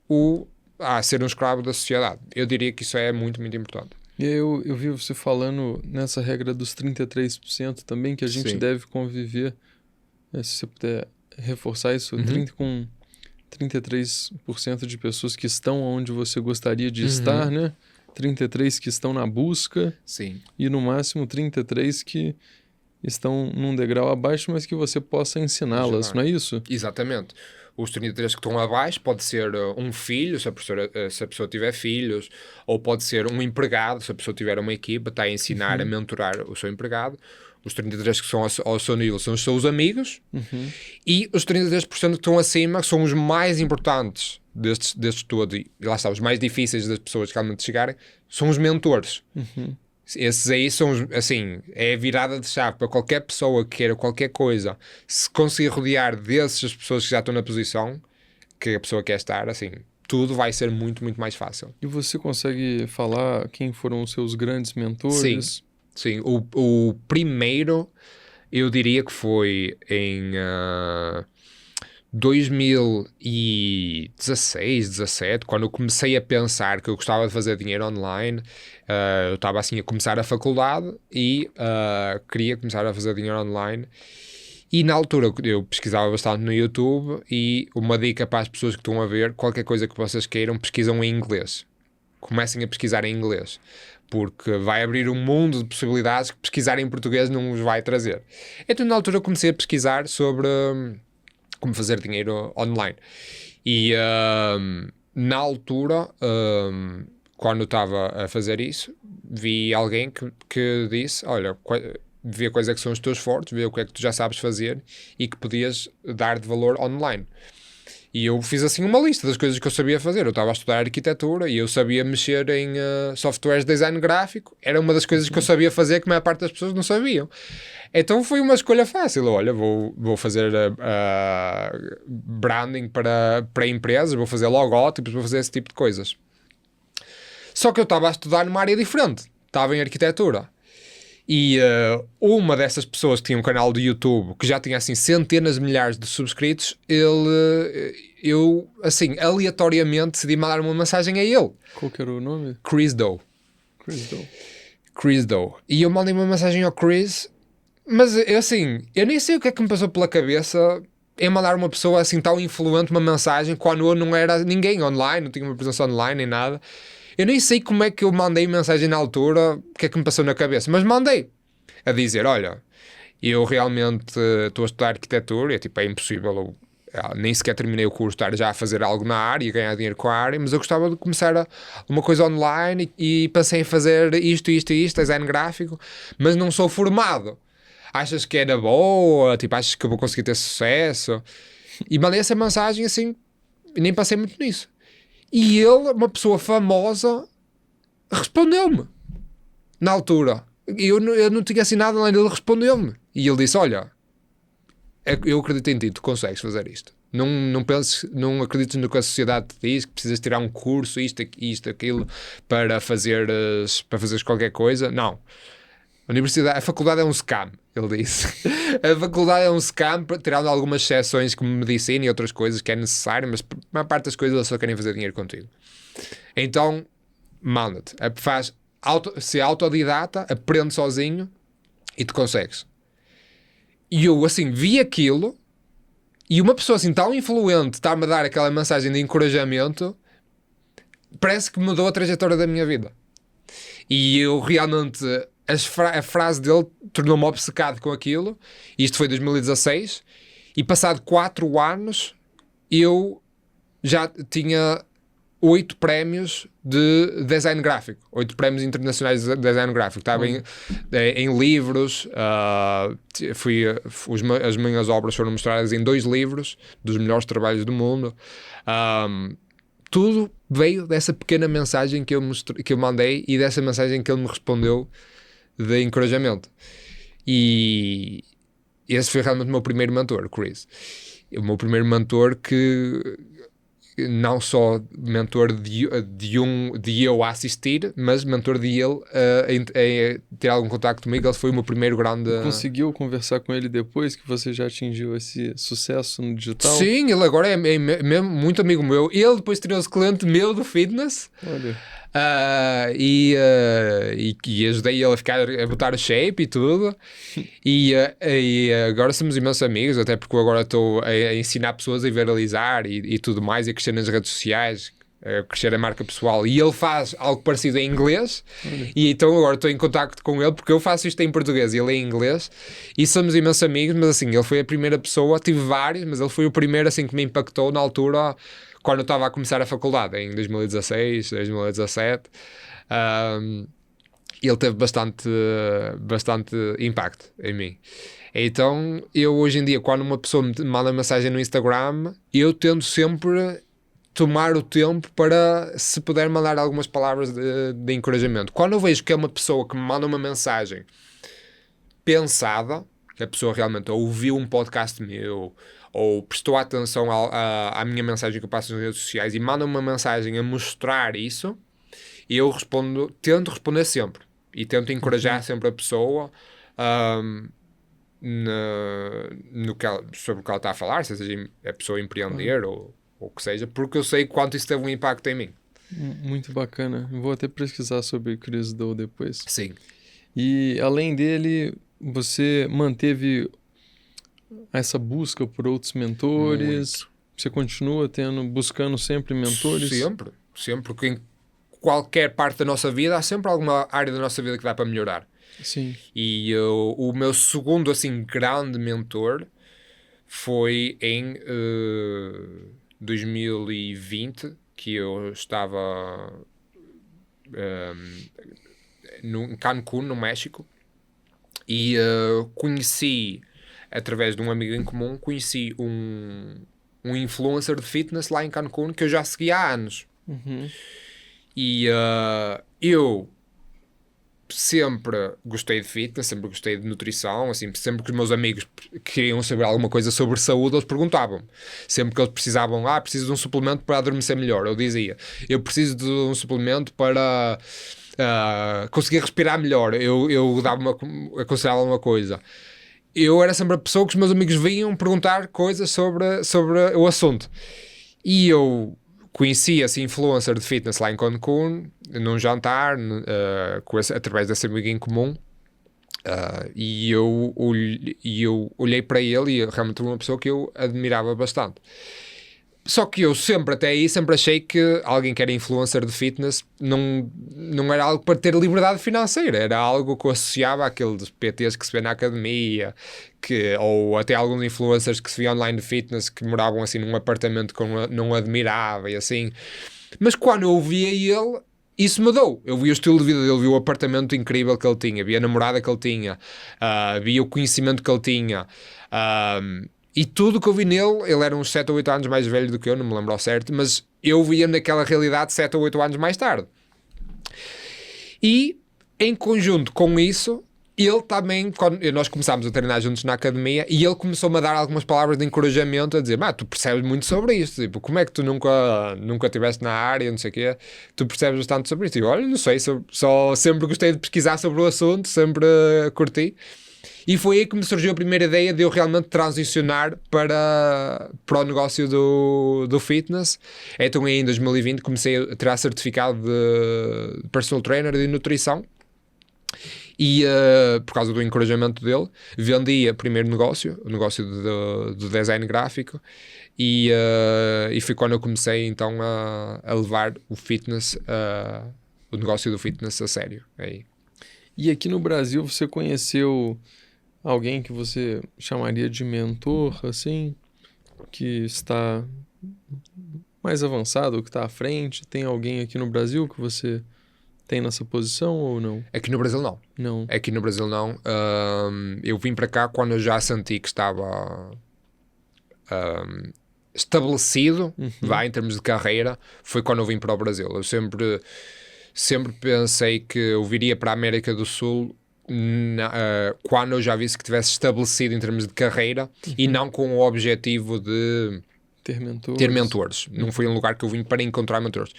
ser um escravo da sociedade. Eu diria que isso é muito, muito importante. Eu vi você falando nessa regra dos 33% também, que a gente deve conviver, se você puder reforçar isso, com 33% de pessoas que estão onde você gostaria de estar, né? 33 que estão na busca. Sim. E no máximo 33 que estão num degrau abaixo, mas que você possa ensiná-las, não é isso? Exatamente. Os 33 que estão abaixo pode ser um filho, se a pessoa tiver filhos, ou pode ser um empregado, se a pessoa tiver uma equipa, está a ensinar, a mentorar o seu empregado. Os 33 que são ao seu nível são os seus amigos, e os 33% que estão acima são os mais importantes destes todos, e lá está, os mais difíceis das pessoas que realmente chegarem, são os mentores. Esses aí são, assim, é a virada de chave para qualquer pessoa que queira qualquer coisa. Se conseguir rodear dessas pessoas que já estão na posição que a pessoa quer estar, assim, tudo vai ser muito, muito mais fácil. E você consegue falar quem foram os seus grandes mentores? Sim. O primeiro, eu diria que foi em 2016, 17, quando eu comecei a pensar que eu gostava de fazer dinheiro online. Eu estava assim a começar a faculdade e queria começar a fazer dinheiro online, e na altura eu pesquisava bastante no YouTube, e uma dica para as pessoas que estão a ver, qualquer coisa que vocês queiram, pesquisam em inglês, comecem a pesquisar em inglês, porque vai abrir um mundo de possibilidades que pesquisar em português não vos vai trazer. Então na altura eu comecei a pesquisar sobre como fazer dinheiro online, e na altura quando eu estava a fazer isso, vi alguém que disse, olha, vê quais é que são os teus fortes, vê o que é que tu já sabes fazer e que podias dar de valor online. E eu fiz assim uma lista das coisas que eu sabia fazer. Eu estava a estudar arquitetura e eu sabia mexer em softwares de design gráfico. Era uma das coisas que eu sabia fazer que a maior parte das pessoas não sabiam. Então foi uma escolha fácil. Olha, vou fazer branding para empresas, vou fazer logótipos, vou fazer esse tipo de coisas. Só que eu estava a estudar numa área diferente. Estava em arquitetura. E uma dessas pessoas que tinha um canal do YouTube que já tinha assim centenas de milhares de subscritos, eu assim aleatoriamente decidi mandar uma mensagem a ele. Qual que era o nome? Chris Doe. E eu mandei uma mensagem ao Chris, mas eu nem sei o que é que me passou pela cabeça em mandar uma pessoa assim tão influente uma mensagem quando eu não era ninguém online, não tinha uma presença online nem nada. Eu nem sei como é que eu mandei mensagem na altura, o que é que me passou na cabeça, mas mandei a dizer, olha, eu realmente estou a estudar arquitetura, e é impossível nem sequer terminei o curso, estar já a fazer algo na área e ganhar dinheiro com a área, mas eu gostava de começar uma coisa online e pensei em fazer isto, design gráfico, mas não sou formado. Achas que era boa? Tipo, achas que eu vou conseguir ter sucesso? E mandei essa mensagem assim, nem passei muito nisso. E ele, uma pessoa famosa, respondeu-me na altura. Eu não tinha assim nada, ele respondeu-me. E ele disse: olha, eu acredito em ti, tu consegues fazer isto. Não penses, não acredites no que a sociedade te diz, que precisas tirar um curso, isto, aquilo, para fazeres qualquer coisa. Não. A faculdade é um scam, ele disse. A faculdade é um scam, tirando algumas exceções como medicina e outras coisas que é necessário, mas a maior parte das coisas eles só querem fazer dinheiro contigo. Então, manda-te. Se autodidata, aprende sozinho e tu consegues. E eu, assim, vi aquilo e uma pessoa assim tão influente está-me a dar aquela mensagem de encorajamento, parece que mudou a trajetória da minha vida. E eu realmente... A frase dele tornou-me obcecado com aquilo. Isto foi em 2016 e passado 4 anos eu já tinha 8 prémios de design gráfico, 8 prémios internacionais de design gráfico. Estava em livros, as minhas obras foram mostradas em 2 livros dos melhores trabalhos do mundo. Tudo veio dessa pequena mensagem que eu mandei e dessa mensagem que ele me respondeu de encorajamento. E esse foi realmente o meu primeiro mentor, Chris. O meu primeiro mentor, que não só mentor de eu assistir, mas mentor de ele a ter algum contacto comigo. Ele foi o meu primeiro grande... Conseguiu conversar com ele depois que você já atingiu esse sucesso no digital? Sim, ele agora é mesmo muito amigo meu. Ele depois tirou-se cliente meu do fitness. Olha. E ajudei ele a botar shape e tudo. E agora somos imensos amigos, até porque eu agora estou a ensinar pessoas a viralizar e tudo mais, e a crescer nas redes sociais, a crescer a marca pessoal. E ele faz algo parecido em inglês. E então agora estou em contacto com ele, porque eu faço isto em português e ele em inglês, e somos imensos amigos. Mas assim, ele foi a primeira pessoa, tive vários, mas ele foi o primeiro assim que me impactou na altura, quando eu estava a começar a faculdade, em 2016, 2017. Ele teve bastante impacto em mim. Então, eu hoje em dia, quando uma pessoa me manda mensagem no Instagram, eu tento sempre tomar o tempo para, se puder, mandar algumas palavras de encorajamento. Quando eu vejo que é uma pessoa que me manda uma mensagem pensada, que a pessoa realmente ouviu um podcast meu, ou prestou atenção à minha mensagem que eu passo nas redes sociais e manda uma mensagem a mostrar isso, eu tento responder sempre e tento encorajar sempre a pessoa sobre o que ela está a falar, seja a pessoa empreender ou o que seja, porque eu sei quanto isso teve um impacto em mim. Muito bacana. Vou até pesquisar sobre Chris Do depois. Sim. E além dele, você manteve essa busca por outros mentores? Muito. Você continua buscando sempre mentores? Sempre, porque em qualquer parte da nossa vida há sempre alguma área da nossa vida que dá para melhorar. Sim. E o meu segundo assim grande mentor foi em 2020, que eu estava em Cancún, no México, e conheci, através de um amigo em comum, conheci um influencer de fitness lá em Cancún que eu já seguia há anos. E eu sempre gostei de fitness, sempre gostei de nutrição, assim, sempre que os meus amigos queriam saber alguma coisa sobre saúde, eles perguntavam. Sempre que eles precisavam, preciso de um suplemento para adormecer melhor, eu dizia, eu preciso de um suplemento para conseguir respirar melhor, eu aconselhava uma coisa. Eu era sempre a pessoa que os meus amigos vinham perguntar coisas sobre o assunto. E eu conheci esse influencer de fitness lá em Cancún, num jantar, através desse amigo em comum, e eu olhei para ele e realmente era uma pessoa que eu admirava bastante. Só que eu sempre, até aí, sempre achei que alguém que era influencer de fitness não era algo para ter liberdade financeira, era algo que eu associava àqueles PTs que se vê na academia, ou até alguns influencers que se vê online de fitness que moravam assim num apartamento que eu não admirava e assim. Mas quando eu via ele, isso mudou. Eu vi o estilo de vida dele, vi o apartamento incrível que ele tinha, vi a namorada que ele tinha, vi o conhecimento que ele tinha. E tudo que eu vi nele, ele era uns 7 ou 8 anos mais velho do que eu, não me lembro ao certo, mas eu via naquela realidade 7 ou 8 anos mais tarde. E, em conjunto com isso, ele também, quando nós começámos a treinar juntos na academia, e ele começou-me a dar algumas palavras de encorajamento, a dizer, tu percebes muito sobre isto, tipo, como é que tu nunca estiveste na área, não sei o quê, tu percebes bastante sobre isto. E eu, olha, não sei, só sempre gostei de pesquisar sobre o assunto, sempre curti. E foi aí que me surgiu a primeira ideia de eu realmente transicionar para o negócio do fitness. Então aí em 2020 comecei a tirar certificado de personal trainer de nutrição. E por causa do encorajamento dele, vendi o primeiro negócio, o negócio do design gráfico, e foi quando eu comecei então a levar o fitness, o negócio do fitness a sério. Aí. E aqui no Brasil você conheceu alguém que você chamaria de mentor, assim, que está mais avançado, que está à frente? Tem alguém aqui no Brasil que você tem nessa posição ou não? Aqui no Brasil não. Não. Aqui no Brasil não. Eu vim para cá quando eu já senti que estava estabelecido, em termos de carreira, foi quando eu vim para o Brasil. Eu sempre pensei que eu viria para a América do Sul quando eu já visse que tivesse estabelecido em termos de carreira e não com o objetivo de ter mentores. Não foi um lugar que eu vim para encontrar mentores.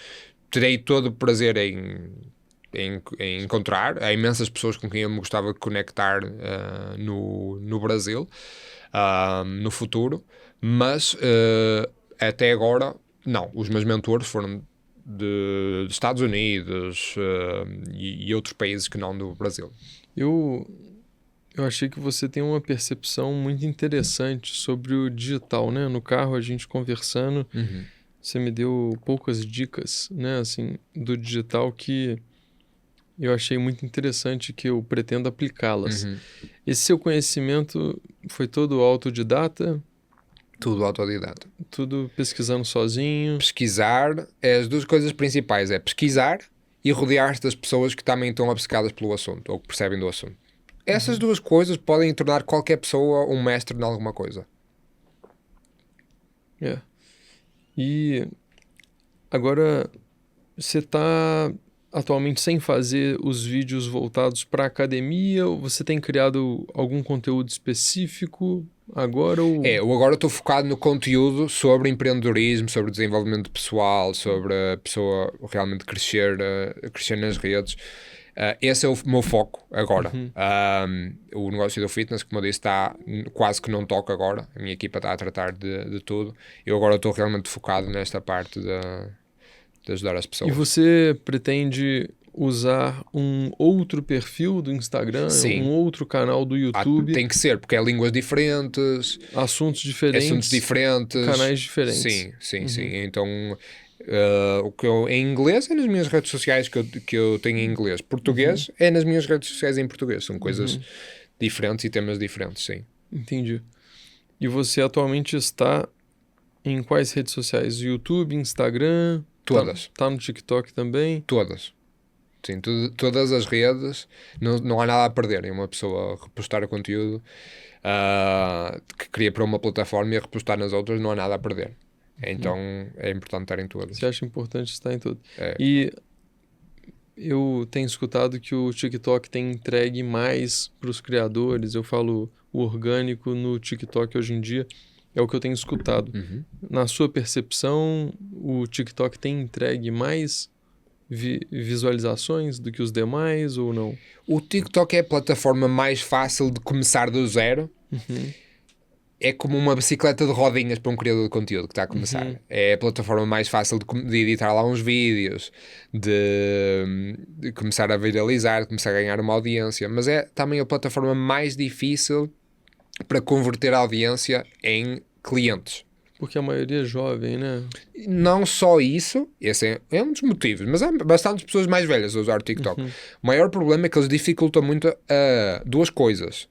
Terei todo o prazer em encontrar. Há imensas pessoas com quem eu me gostava de conectar no Brasil, no futuro, mas até agora, não. Os meus mentores foram dos Estados Unidos e outros países que não do Brasil. Eu achei que você tem uma percepção muito interessante sobre o digital, né? No carro, a gente conversando, você me deu poucas dicas, né? Assim, do digital que eu achei muito interessante, que eu pretendo aplicá-las. Esse seu conhecimento foi todo autodidata? Tudo autodidata. Tudo pesquisando sozinho? Pesquisar é as duas coisas principais, é pesquisar e rodear-se das pessoas que também estão obcecadas pelo assunto, ou que percebem do assunto. Essas duas coisas podem tornar qualquer pessoa um mestre em alguma coisa. E agora, você está atualmente sem fazer os vídeos voltados para a academia, ou você tem criado algum conteúdo específico agora? Eu agora estou focado no conteúdo sobre empreendedorismo, sobre desenvolvimento pessoal, sobre a pessoa realmente crescer nas redes. Esse é o meu foco agora. O negócio do fitness, como eu disse, quase que não toca agora. A minha equipa está a tratar de tudo. Eu agora estou realmente focado nesta parte de ajudar as pessoas. E você pretende usar um outro perfil do Instagram? Sim. Um outro canal do YouTube? Tem que ser, porque é línguas diferentes. Assuntos diferentes. Canais diferentes. Sim. Então, o que em inglês é nas minhas redes sociais que eu tenho em inglês. Português é nas minhas redes sociais em português. São coisas diferentes e temas diferentes, sim. Entendi. E você atualmente está em quais redes sociais? YouTube, Instagram? Todas. Tá no TikTok também? Todas. Sim, todas as redes, não há nada a perder em uma pessoa repostar o conteúdo que cria para uma plataforma e a repostar nas outras, não há nada a perder. Então é importante estar em todas. Você acha importante estar em tudo? E eu tenho escutado que o TikTok tem entregue mais para os criadores. Eu falo o orgânico no TikTok hoje em dia. É o que eu tenho escutado. Na sua percepção, o TikTok tem entregue mais visualizações do que os demais ou não? O TikTok é a plataforma mais fácil de começar do zero. É como uma bicicleta de rodinhas para um criador de conteúdo que está a começar. É a plataforma mais fácil de editar lá uns vídeos, de começar a viralizar, de começar a ganhar uma audiência. Mas é também a plataforma mais difícil para converter a audiência em clientes. porque a maioria é jovem, né? Não só isso, esse é um dos motivos, mas há bastantes pessoas mais velhas a usar o TikTok. O maior problema é que eles dificultam muito duas coisas,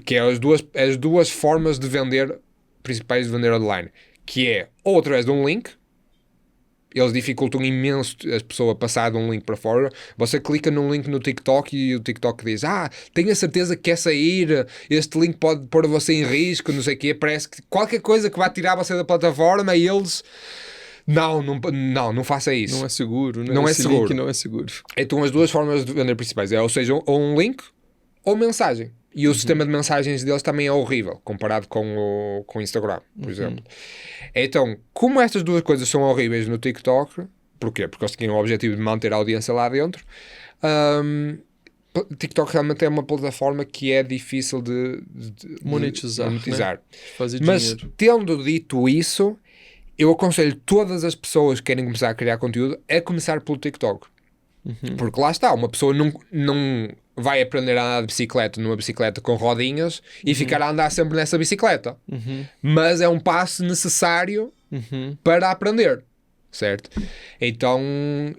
que é as duas formas de vender, principais de vender online, que é ou através de um link. Eles dificultam imenso as pessoas a passar de um link para fora. Você clica num link no TikTok e o TikTok diz: tenho a certeza que quer sair, este link pode pôr você em risco, não sei o quê. Parece que qualquer coisa que vá tirar você da plataforma e eles... Não faça isso. Não é seguro, né? Não é Esse seguro. link não é seguro. Então as duas formas de vender principais ou seja, ou um link ou mensagem. E o sistema de mensagens deles também é horrível, comparado com o Instagram, por exemplo. Então, como estas duas coisas são horríveis no TikTok, porquê? Porque eles tinham o objetivo de manter a audiência lá dentro. TikTok realmente é uma plataforma que é difícil de monetizar. Né? Fazer Mas, dinheiro. tendo dito isso, eu aconselho todas as pessoas que querem começar a criar conteúdo a começar pelo TikTok. Porque lá está, uma pessoa não vai aprender a andar de bicicleta numa bicicleta com rodinhas e ficar a andar sempre nessa bicicleta. Mas é um passo necessário para aprender, certo? Então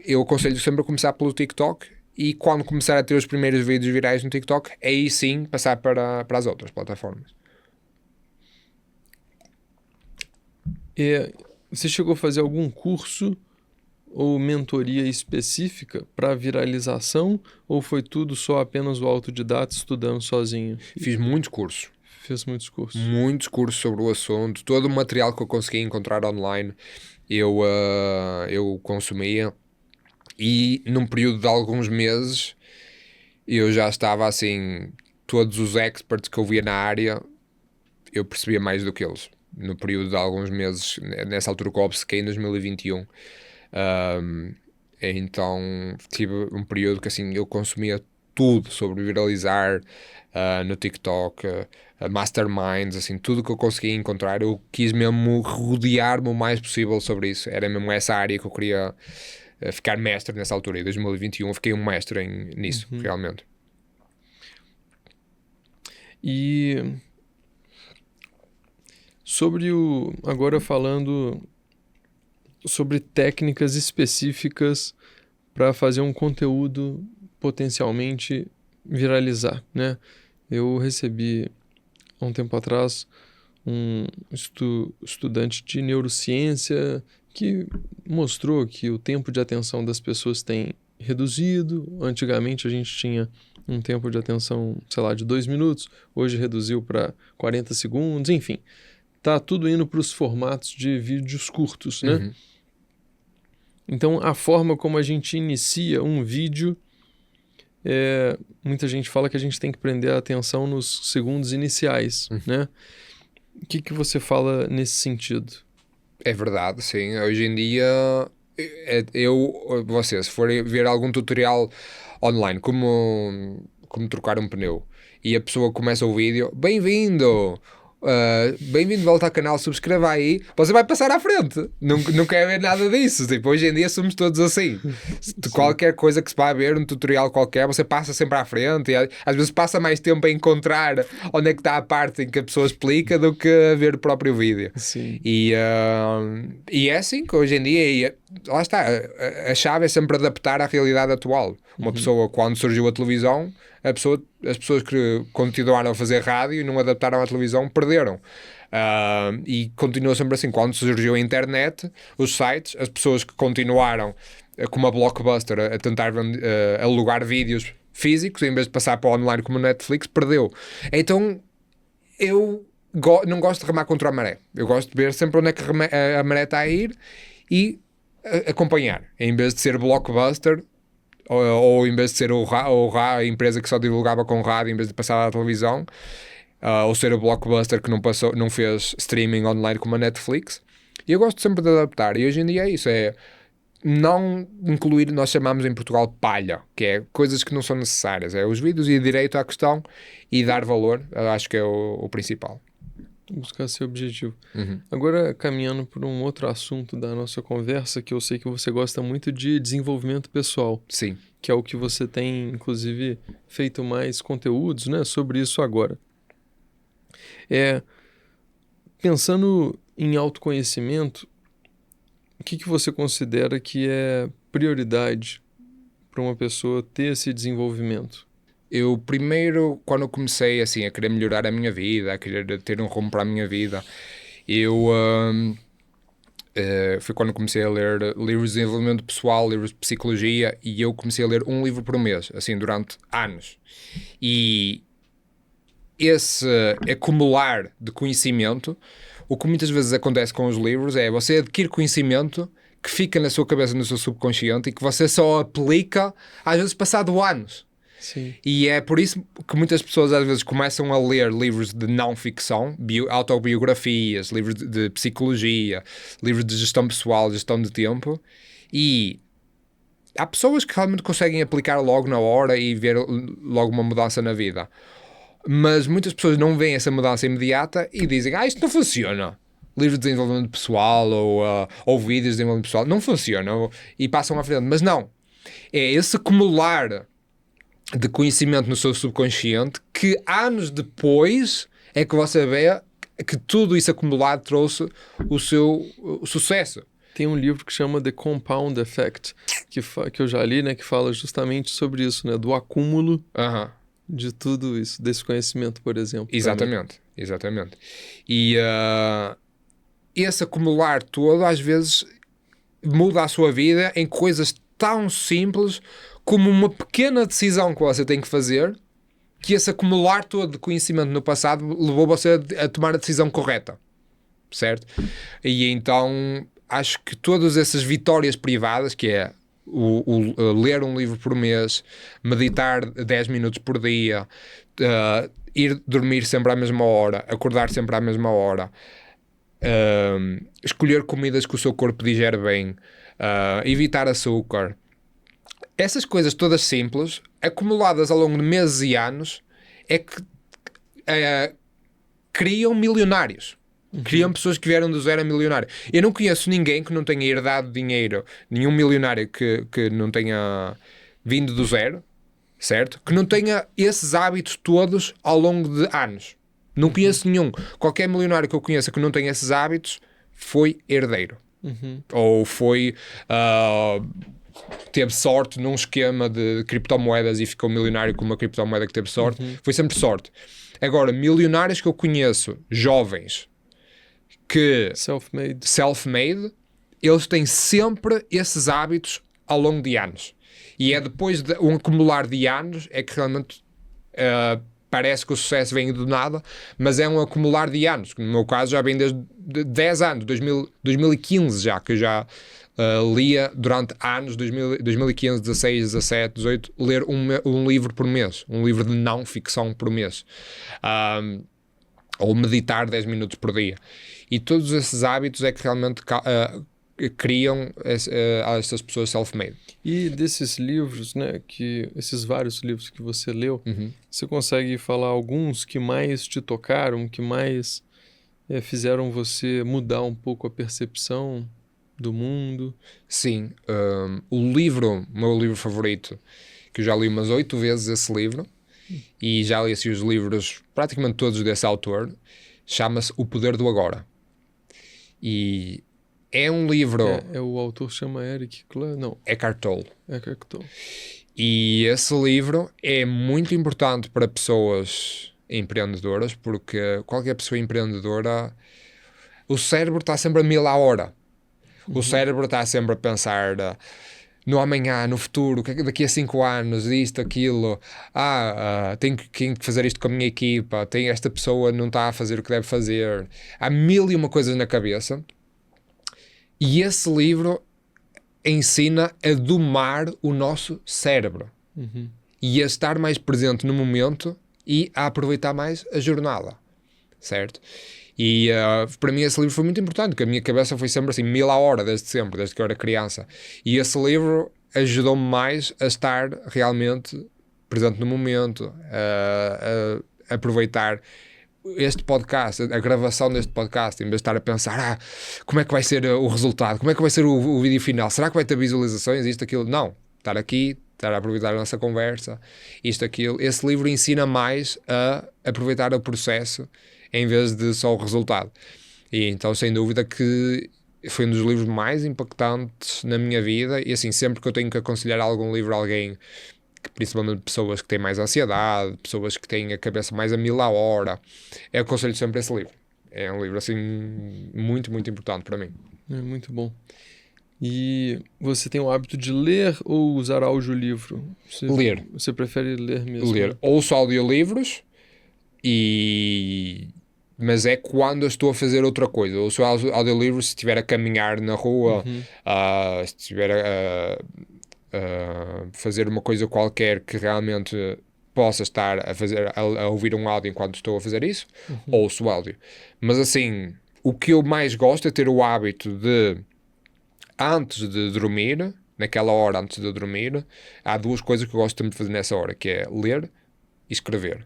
eu aconselho sempre a começar pelo TikTok e quando começar a ter os primeiros vídeos virais no TikTok, aí sim passar para as outras plataformas. Você chegou a fazer algum curso ou mentoria específica para viralização, ou foi tudo só apenas o autodidata estudando sozinho? Fiz muitos cursos. Fiz muitos cursos. Muitos cursos sobre o assunto. Todo o material que eu consegui encontrar online eu consumia, e num período de alguns meses eu já estava assim, todos os experts que eu via na área eu percebia mais do que eles. No período de alguns meses, nessa altura que eu obcequei em 2021. Então tive um período que assim eu consumia tudo sobre viralizar no TikTok, masterminds, assim, tudo que eu conseguia encontrar. Eu quis mesmo rodear-me o mais possível sobre isso. Era mesmo essa área que eu queria ficar mestre nessa altura. Em 2021 fiquei um mestre nisso, realmente. E agora falando sobre técnicas específicas para fazer um conteúdo potencialmente viralizar, né? Eu recebi há um tempo atrás um estudante de neurociência que mostrou que o tempo de atenção das pessoas tem reduzido. Antigamente a gente tinha um tempo de atenção, sei lá, de 2 minutos, hoje reduziu para 40 segundos, enfim. Tá tudo indo para os formatos de vídeos curtos, né? Então, a forma como a gente inicia um vídeo, muita gente fala que a gente tem que prender a atenção nos segundos iniciais, né? O que você fala nesse sentido? É verdade, sim. Hoje em dia, se forem ver algum tutorial online, como trocar um pneu, e a pessoa começa o vídeo, bem-vindo de volta ao canal, subscreva aí, você vai passar à frente, não quer ver nada disso. Tipo, hoje em dia somos todos assim. Qualquer coisa que se vá ver, um tutorial qualquer, você passa sempre à frente, e às vezes passa mais tempo a encontrar onde é que está a parte em que a pessoa explica do que a ver o próprio vídeo. Sim. E é assim que hoje em dia, lá está, a chave é sempre adaptar à realidade atual. Uma pessoa, quando surgiu a televisão, as pessoas que continuaram a fazer rádio e não adaptaram à televisão perderam. E continua sempre assim. Quando surgiu a internet, os sites, as pessoas que continuaram como a Blockbuster a tentar alugar vídeos físicos em vez de passar para o online como a Netflix, perdeu. Então eu não gosto de remar contra a maré. Eu gosto de ver sempre onde é que a maré está a ir e acompanhar, em vez de ser Blockbuster ou em vez de ser a empresa que só divulgava com rádio em vez de passar à televisão, ou ser o Blockbuster que não fez streaming online como a Netflix. E eu gosto sempre de adaptar, e hoje em dia é isso, é não incluir, nós chamamos em Portugal palha, que é coisas que não são necessárias, é os vídeos e direito à questão e dar valor. Eu acho que é o principal. Buscar seu objetivo. Agora, caminhando por um outro assunto da nossa conversa, que eu sei que você gosta muito de desenvolvimento pessoal. Sim. Que é o que você tem, inclusive, feito mais conteúdos, né, sobre isso agora. Pensando em autoconhecimento, o que você considera que é prioridade para uma pessoa ter esse desenvolvimento? Eu primeiro, quando eu comecei assim, a querer melhorar a minha vida, a querer ter um rumo para a minha vida, foi quando comecei a ler livros de desenvolvimento pessoal, livros de psicologia, e eu comecei a ler um livro por mês, assim, durante anos. E esse acumular de conhecimento, o que muitas vezes acontece com os livros é você adquire conhecimento que fica na sua cabeça, no seu subconsciente, e que você só aplica, às vezes, passado anos. Sim. E é por isso que muitas pessoas às vezes começam a ler livros de não-ficção, autobiografias, livros de psicologia, livros de gestão pessoal, gestão de tempo, e há pessoas que realmente conseguem aplicar logo na hora e ver logo uma mudança na vida. Mas muitas pessoas não veem essa mudança imediata e dizem, isto não funciona. Livros de desenvolvimento pessoal ou vídeos de desenvolvimento pessoal não funcionam, e passam à frente. Mas não, é esse acumular de conhecimento no seu subconsciente que anos depois é que você vê que tudo isso acumulado trouxe o seu sucesso. Tem um livro que chama The Compound Effect, que eu já li, né, que fala justamente sobre isso, né, do acúmulo de tudo isso, desse conhecimento, por exemplo. Exatamente. E esse acumular todo às vezes muda a sua vida em coisas tão simples como uma pequena decisão que você tem que fazer, que esse acumular todo de conhecimento no passado levou você a tomar a decisão correta, certo? E então acho que todas essas vitórias privadas, que é ler um livro por mês, meditar 10 minutos por dia, ir dormir sempre à mesma hora, acordar sempre à mesma hora, escolher comidas que o seu corpo digere bem, evitar açúcar. Essas coisas todas simples, acumuladas ao longo de meses e anos, é que criam milionários. Criam pessoas que vieram do zero a milionário. Eu não conheço ninguém que não tenha herdado dinheiro, nenhum milionário que não tenha vindo do zero, certo? Que não tenha esses hábitos todos ao longo de anos. Não conheço nenhum. Qualquer milionário que eu conheça que não tenha esses hábitos foi herdeiro. Ou foi... teve sorte num esquema de criptomoedas e ficou milionário com uma criptomoeda que teve sorte. Foi sempre sorte. Agora, milionários que eu conheço, jovens, que self-made, eles têm sempre esses hábitos ao longo de anos. E é depois de um acumular de anos é que realmente parece que o sucesso vem do nada, mas é um acumular de anos. No meu caso já vem desde 10 anos, 2015 já, que eu já lia durante anos, 2015, 16, 17, 18, ler um livro por mês, um livro de não-ficção por mês. Ou meditar 10 minutos por dia. E todos esses hábitos é que realmente criam essas pessoas self-made. E desses livros, né, esses vários livros que você leu, você consegue falar alguns que mais te tocaram, que mais fizeram você mudar um pouco a percepção do mundo? Sim. O meu livro favorito, que eu já li umas 8 vezes esse livro, e já li assim, os livros praticamente todos desse autor, chama-se O Poder do Agora. E é um livro... O autor chama Eric Clare? Não. Eckhart Tolle. Eckhart Tolle. E esse livro é muito importante para pessoas empreendedoras, porque qualquer pessoa empreendedora, o cérebro está sempre a 1000 a hora. O cérebro está sempre a pensar no amanhã, no futuro, daqui a 5 anos, isto, aquilo. Tenho que fazer isto com a minha equipa, esta pessoa não está a fazer o que deve fazer. Há 1001 coisas na cabeça. E esse livro ensina a domar o nosso cérebro. E a estar mais presente no momento e a aproveitar mais a jornada. Certo? E para mim esse livro foi muito importante, porque a minha cabeça foi sempre assim 1000 a hora, desde sempre, desde que eu era criança. E esse livro ajudou-me mais a estar realmente presente no momento, a aproveitar este podcast, a gravação deste podcast, em vez de estar a pensar como é que vai ser o resultado, como é que vai ser o vídeo final, será que vai ter visualizações, isto, aquilo. Não, estar aqui, estar a aproveitar a nossa conversa, isto, aquilo. Esse livro ensina mais a aproveitar o processo em vez de só o resultado. E então, sem dúvida que foi um dos livros mais impactantes na minha vida. E assim, sempre que eu tenho que aconselhar algum livro a alguém, que, principalmente pessoas que têm mais ansiedade, pessoas que têm a cabeça mais a mil à hora, eu aconselho sempre esse livro. É um livro assim muito, muito importante para mim. É muito bom. E você tem o hábito de ler ou usar audiolivro? Ler. Você prefere ler mesmo? Ler. Né? Ouço audiolivros mas é quando eu estou a fazer outra coisa. Ouço audiolivros se estiver a caminhar na rua, se estiver a fazer uma coisa qualquer que realmente possa estar a ouvir um áudio enquanto estou a fazer isso, ouço o áudio. Mas assim, o que eu mais gosto é ter o hábito de, antes de dormir, naquela hora antes de dormir, há duas coisas que eu gosto de fazer nessa hora, que é ler e escrever.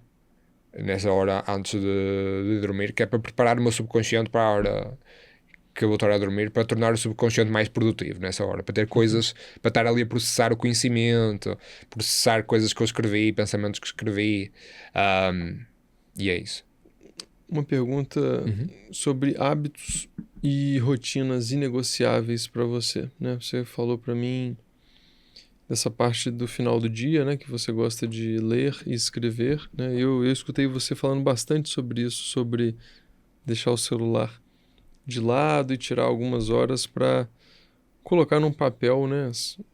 Nessa hora antes de dormir, que é para preparar o meu subconsciente para a hora que eu vou estar a dormir, para tornar o subconsciente mais produtivo nessa hora, para ter coisas, para estar ali a processar o conhecimento, processar coisas que eu escrevi, pensamentos que escrevi, e é isso. Uma pergunta sobre hábitos e rotinas inegociáveis para você, né? Você falou para mim dessa parte do final do dia, né, que você gosta de ler e escrever, né? Eu escutei você falando bastante sobre isso, sobre deixar o celular de lado e tirar algumas horas para colocar num papel, né,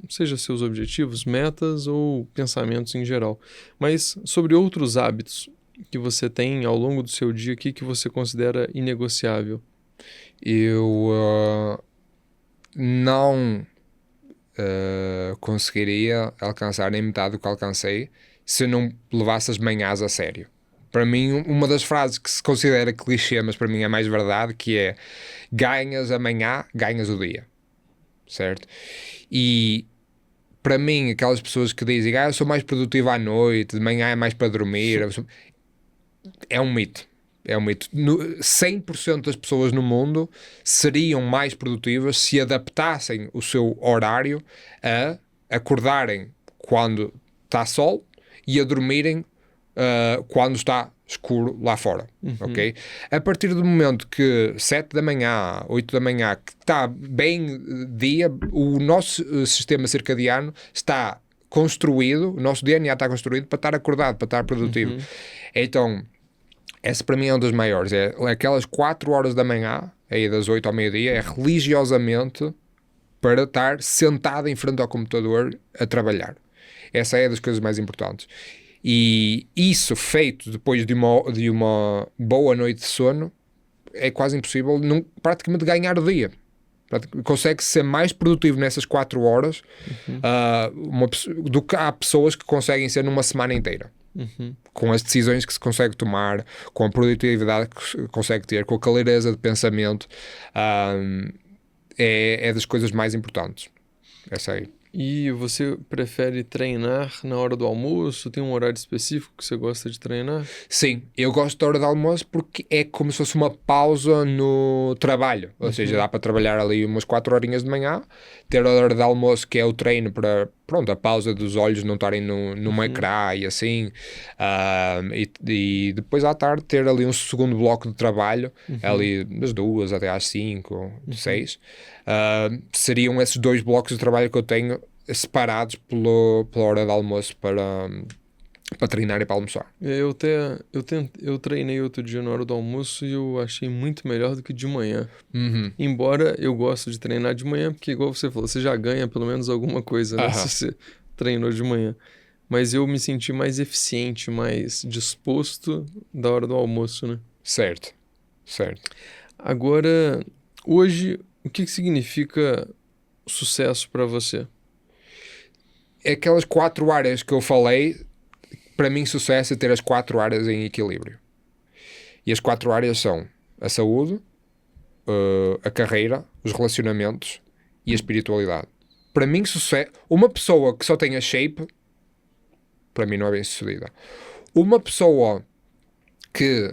seja seus objetivos, metas ou pensamentos em geral. Mas sobre outros hábitos que você tem ao longo do seu dia, o que você considera inegociável? Eu não conseguiria alcançar nem metade do que alcancei se eu não levasse as manhãs a sério. Para mim, uma das frases que se considera clichê, mas para mim é mais verdade, que é: ganhas amanhã, ganhas o dia. Certo? E para mim, aquelas pessoas que dizem eu sou mais produtivo à noite, de manhã é mais para dormir, é um mito. É um mito. 100% das pessoas no mundo seriam mais produtivas se adaptassem o seu horário a acordarem quando está sol e a dormirem quando está escuro lá fora, ok? A partir do momento que 7 da manhã, 8 da manhã, que está bem dia, o nosso sistema circadiano está construído, o nosso DNA está construído para estar acordado, para estar produtivo. Então, essa para mim é um dos maiores. É aquelas 4 horas da manhã, aí das 8 ao meio-dia, é religiosamente para estar sentado em frente ao computador a trabalhar. Essa é das coisas mais importantes. E isso feito depois de uma boa noite de sono é quase impossível praticamente ganhar o dia. Consegue ser mais produtivo nessas 4 horas do que há pessoas que conseguem ser numa semana inteira. Com as decisões que se consegue tomar, com a produtividade que se consegue ter, com a clareza de pensamento, é das coisas mais importantes. Essa aí. E você prefere treinar na hora do almoço? Tem um horário específico que você gosta de treinar? Sim, eu gosto da hora do almoço porque é como se fosse uma pausa no trabalho. Ou seja, dá para trabalhar ali umas 4 horinhas de manhã, ter a hora de almoço que é o treino para, pronto, a pausa dos olhos não estarem numa ecrã e assim. E depois à tarde ter ali um segundo bloco de trabalho, ali das 2 até às 5, 6. Seriam esses 2 blocos de trabalho que eu tenho separados pela hora de almoço para treinar e para almoçar. Eu treinei outro dia na hora do almoço e eu achei muito melhor do que de manhã. Embora eu gosto de treinar de manhã, porque igual você falou, você já ganha pelo menos alguma coisa, né, se você treinou de manhã. Mas eu me senti mais eficiente, mais disposto da hora do almoço, né? Certo. Agora, hoje, o que significa sucesso para você? Aquelas 4 áreas que eu falei, para mim sucesso é ter as 4 áreas em equilíbrio. E as 4 áreas são a saúde, a carreira, os relacionamentos e a espiritualidade. Para mim sucesso, uma pessoa que só tenha shape, para mim não é bem sucedida. Uma pessoa que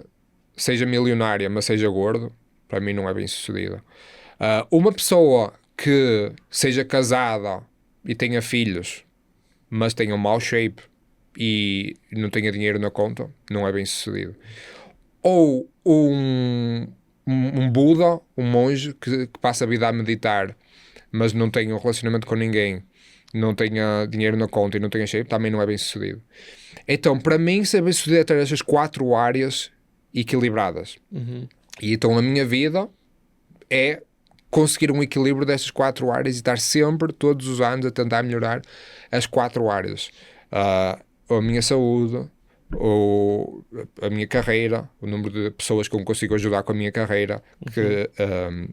seja milionária mas seja gordo, para mim não é bem sucedida. Uma pessoa que seja casada e tenha filhos mas tenha um mau shape e não tenha dinheiro na conta, não é bem sucedido. Ou um Buda, um monge que passa a vida a meditar, mas não tem um relacionamento com ninguém, não tenha dinheiro na conta e não tenha shape, também não é bem sucedido. Então, para mim, ser bem sucedido é ter estas 4 áreas equilibradas. E então a minha vida é conseguir um equilíbrio destas 4 áreas e estar sempre, todos os anos, a tentar melhorar as 4 áreas. A minha saúde, a minha carreira, o número de pessoas que eu consigo ajudar com a minha carreira,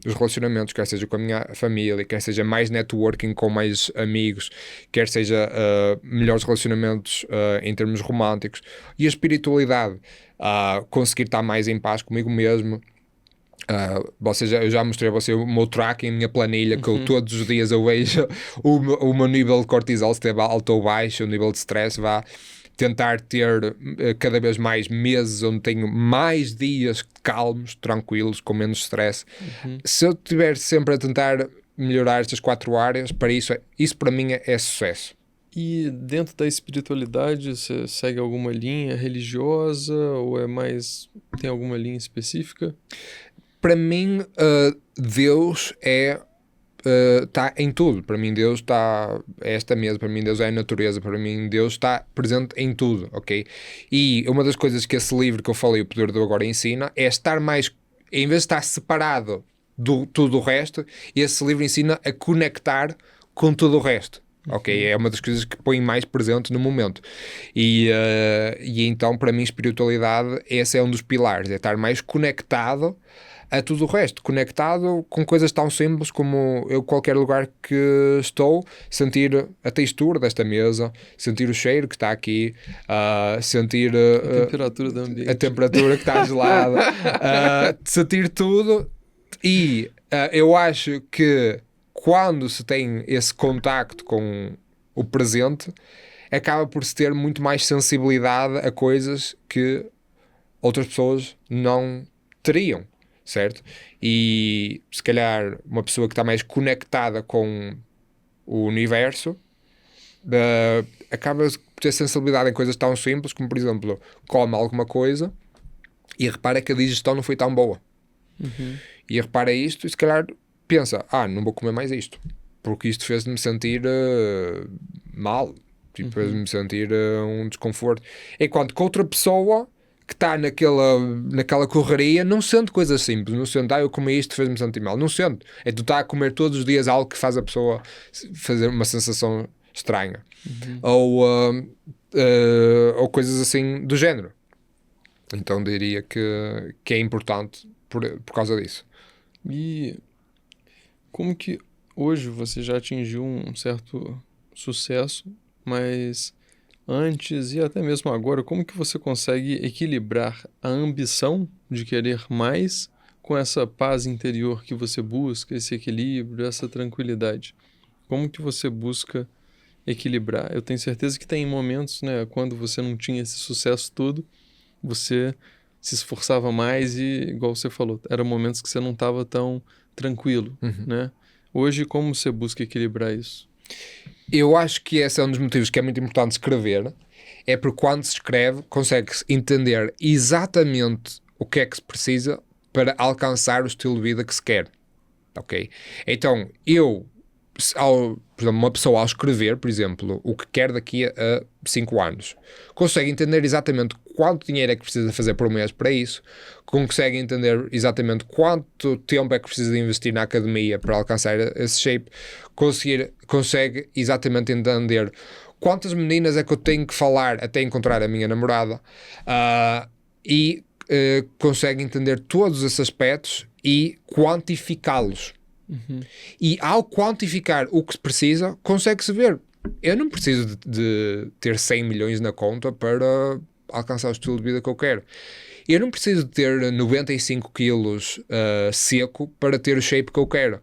os relacionamentos, quer seja com a minha família, quer seja mais networking com mais amigos, quer seja melhores relacionamentos em termos românticos, e a espiritualidade, conseguir estar mais em paz comigo mesmo. Eu já mostrei a você o meu tracking, a minha planilha, que eu todos os dias eu vejo o meu nível de cortisol, se esteve alto ou baixo, o nível de stress, tentar ter cada vez mais meses onde tenho mais dias calmos, tranquilos, com menos stress. Se eu estiver sempre a tentar melhorar estas 4 áreas, isso para mim é sucesso. E dentro da espiritualidade, você segue alguma linha religiosa ou tem alguma linha específica? Para mim, Deus está em tudo. Para mim Deus é esta mesa, para mim Deus é a natureza, para mim Deus está presente em tudo, ok? E uma das coisas que esse livro que eu falei, O Poder do Agora, ensina é estar mais, em vez de estar separado de tudo o resto, esse livro ensina a conectar com tudo o resto. Ok, é uma das coisas que põe mais presente no momento. E então, para mim, espiritualidade, esse é um dos pilares, é estar mais conectado a tudo o resto, conectado com coisas tão simples como eu, qualquer lugar que estou, sentir a textura desta mesa, sentir o cheiro que está aqui, sentir a temperatura do ambiente, a temperatura que está gelada, sentir tudo. E eu acho que quando se tem esse contacto com o presente, acaba por se ter muito mais sensibilidade a coisas que outras pessoas não teriam, certo? E se calhar uma pessoa que está mais conectada com o universo acaba por ter sensibilidade em coisas tão simples como, por exemplo, come alguma coisa e repara que a digestão não foi tão boa. E repara isto e se calhar pensa, não vou comer mais isto, porque isto fez-me sentir mal, fez-me sentir um desconforto. Enquanto que outra pessoa que está naquela correria não sente coisas simples, não sente, eu comi isto, fez-me sentir mal, não sente. É tu está a comer todos os dias algo que faz a pessoa fazer uma sensação estranha. Ou coisas assim do género. Então diria que é importante por causa disso. E como que hoje você já atingiu um certo sucesso, mas antes e até mesmo agora, como que você consegue equilibrar a ambição de querer mais com essa paz interior que você busca, esse equilíbrio, essa tranquilidade? Como que você busca equilibrar? Eu tenho certeza que tem momentos, né, quando você não tinha esse sucesso todo, você se esforçava mais e, igual você falou, eram momentos que você não estava tão tranquilo, né? Hoje, como você busca equilibrar isso? Eu acho que esse é um dos motivos que é muito importante escrever, é porque quando se escreve consegue-se entender exatamente o que é que se precisa para alcançar o estilo de vida que se quer, ok? Então, por exemplo, uma pessoa ao escrever, por exemplo, o que quer daqui a 5 anos, consegue entender exatamente quanto dinheiro é que precisa fazer por mês para isso, consegue entender exatamente quanto tempo é que precisa de investir na academia para alcançar esse shape, consegue exatamente entender quantas meninas é que eu tenho que falar até encontrar a minha namorada, e consegue entender todos esses aspectos e quantificá-los. E ao quantificar o que se precisa, consegue-se ver. Eu não preciso de ter 100 milhões na conta para alcançar o estilo de vida que eu quero. Eu não preciso de ter 95 quilos seco para ter o shape que eu quero.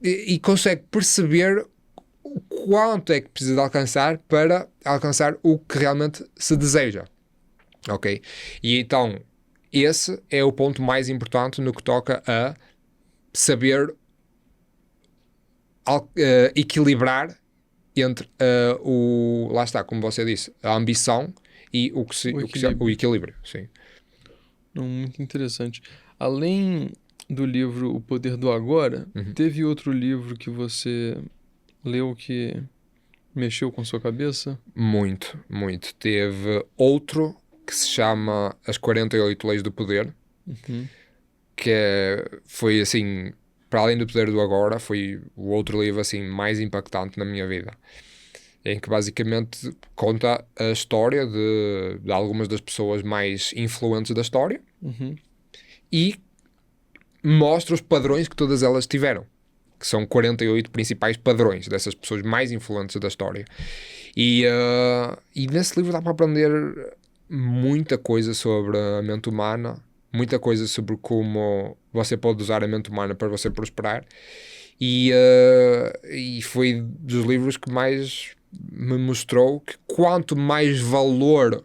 E consegue perceber o quanto é que precisa de alcançar para alcançar o que realmente se deseja. Ok? E então, esse é o ponto mais importante no que toca a saber equilibrar entre lá está, como você disse, a ambição e o equilíbrio. Sim. Muito interessante. Além do livro O Poder do Agora, Uhum. teve outro livro que você leu que mexeu com sua cabeça? Muito, muito. Teve outro que se chama As 48 Leis do Poder, Uhum. foi assim, para além do Poder do Agora, foi o outro livro assim mais impactante na minha vida, em que basicamente conta a história de algumas das pessoas mais influentes da história Uhum. e mostra os padrões que todas elas tiveram, que são 48 principais padrões dessas pessoas mais influentes da história. E nesse livro dá para aprender muita coisa sobre a mente humana, muita coisa sobre como você pode usar a mente humana para você prosperar. E foi dos livros que mais me mostrou que quanto mais valor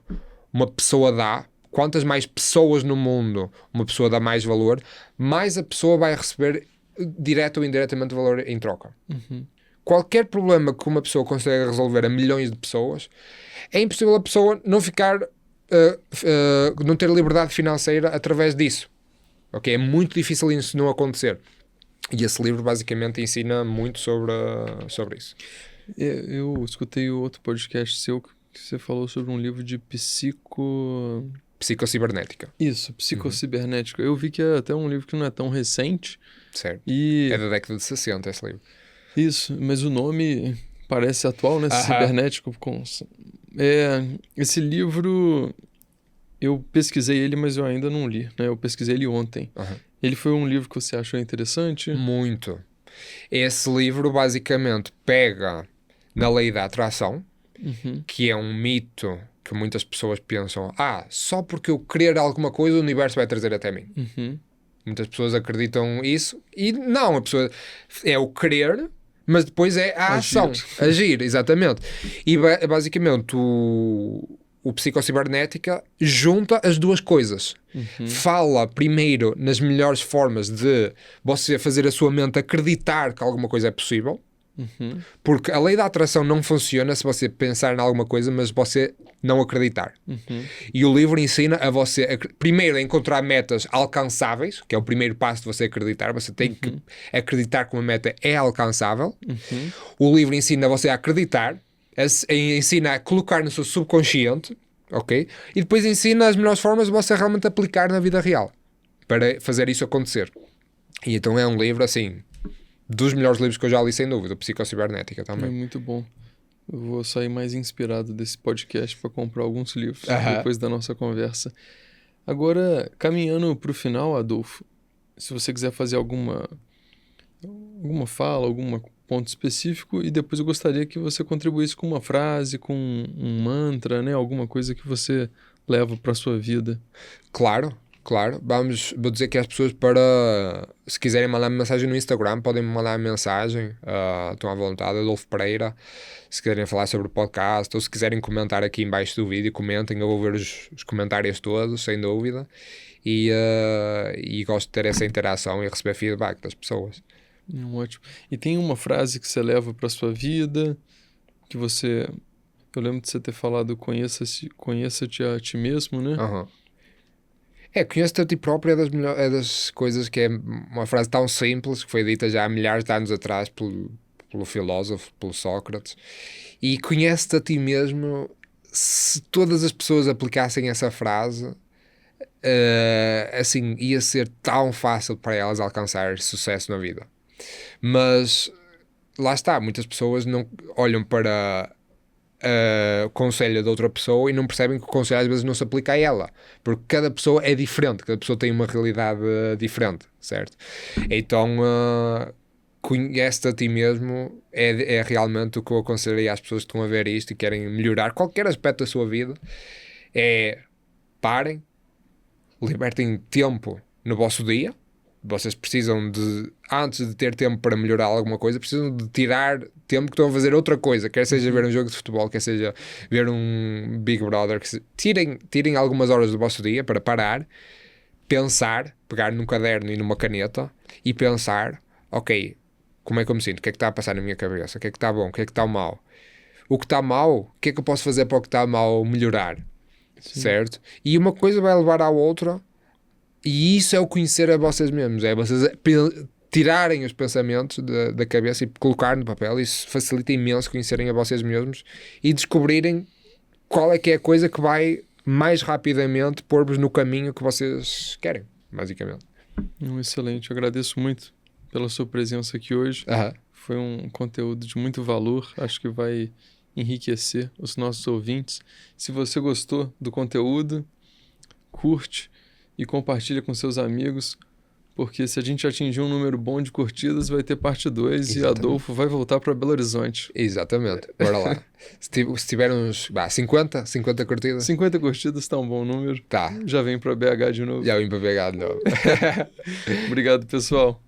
uma pessoa dá, quantas mais pessoas no mundo uma pessoa dá mais valor, mais a pessoa vai receber direto ou indiretamente valor em troca. Uhum. Qualquer problema que uma pessoa consiga resolver a milhões de pessoas, é impossível a pessoa não ficar, não ter liberdade financeira através disso. Ok? É muito difícil isso não acontecer. E esse livro basicamente ensina muito sobre isso. Eu escutei outro podcast seu que você falou sobre um livro de Psicocibernética. Isso, psicocibernética. Eu vi que é até um livro que não é tão recente. Certo. E É da década de 60 esse livro. isso, mas o nome parece atual, né? Aham. Cibernético. Esse livro, eu pesquisei ele, mas eu ainda não li, né? Eu pesquisei ele ontem. Aham. Ele foi um livro que você achou interessante? Muito. Esse livro basicamente pega na lei da atração, Uhum. que é um mito que muitas pessoas pensam, só porque eu querer alguma coisa o universo vai trazer até mim. Uhum. Muitas pessoas acreditam isso e não, a pessoa é o querer, mas depois é a ação, agir, exatamente. E basicamente o Psicocibernética junta as duas coisas. Uhum. Fala primeiro nas melhores formas de você fazer a sua mente acreditar que alguma coisa é possível, Uhum. porque a lei da atração não funciona se você pensar em alguma coisa, mas você não acreditar. Uhum. E o livro ensina a você, primeiro, a encontrar metas alcançáveis, que é o primeiro passo de você acreditar. Você tem que acreditar que uma meta é alcançável. Uhum. O livro ensina você a acreditar, ensina a colocar no seu subconsciente, ok? E depois ensina as melhores formas de você realmente aplicar na vida real para fazer isso acontecer. E então é um livro, assim, dos melhores livros que eu já li, sem dúvida, Psicocibernética É também. muito bom. Eu vou sair mais inspirado desse podcast para comprar alguns livros Aham. depois da nossa conversa. Agora, caminhando para o final, Adolfo, se você quiser fazer alguma fala, algum ponto específico, e depois eu gostaria que você contribuísse com uma frase, com um mantra, né? Alguma coisa que você leva para sua vida. Claro. Vou dizer que as pessoas, se quiserem mandar mensagem no Instagram, podem me mandar mensagem, estão à vontade, Adolfo Pereira. Se quiserem falar sobre o podcast, ou se quiserem comentar aqui em baixo do vídeo, comentem, eu vou ver os comentários todos, sem dúvida, e gosto de ter essa interação e receber feedback das pessoas. Ótimo. E tem uma frase que você leva para sua vida, que você... Eu lembro de você ter falado, conheça-te a ti mesmo, né? Uhum. Conheço-te a ti próprio é das coisas que é uma frase tão simples que foi dita já há milhares de anos atrás pelo filósofo, pelo Sócrates. E conhece-te a ti mesmo, se todas as pessoas aplicassem essa frase, assim, ia ser tão fácil para elas alcançar sucesso na vida. Mas lá está, muitas pessoas não olham para o conselho de outra pessoa e não percebem que o conselho às vezes não se aplica a ela, porque cada pessoa é diferente, cada pessoa tem uma realidade diferente, certo? Então conhece-te a ti mesmo é realmente o que eu aconselharia às pessoas que estão a ver isto e querem melhorar qualquer aspecto da sua vida. Parem, libertem tempo no vosso dia. Vocês precisam antes de ter tempo para melhorar alguma coisa, precisam de tirar tempo que estão a fazer outra coisa, quer seja ver um jogo de futebol, quer seja ver um Big Brother. Tirem algumas horas do vosso dia para parar, pensar, pegar num caderno e numa caneta e pensar, ok, como é que eu me sinto? O que é que está a passar na minha cabeça? O que é que está bom? O que é que está mal? O que está mal, o que é que eu posso fazer para o que está mal melhorar? Sim. Certo? E uma coisa vai levar à outra. E isso é o conhecer a vocês mesmos, é vocês tirarem os pensamentos da cabeça e colocar no papel. Isso facilita imenso conhecerem a vocês mesmos e descobrirem qual é que é a coisa que vai mais rapidamente pôr-vos no caminho que vocês querem, basicamente. Excelente, eu agradeço muito pela sua presença aqui hoje. Foi um conteúdo de muito valor, acho que vai enriquecer os nossos ouvintes. Se você gostou do conteúdo, curte e compartilha com seus amigos, porque se a gente atingir um número bom de curtidas, vai ter parte 2 e Adolfo vai voltar para Belo Horizonte. Exatamente, bora lá. Se tiver uns 50 curtidas. 50 curtidas está um bom número. Tá. Já vem para BH de novo. Já vem para BH de novo. Obrigado, pessoal.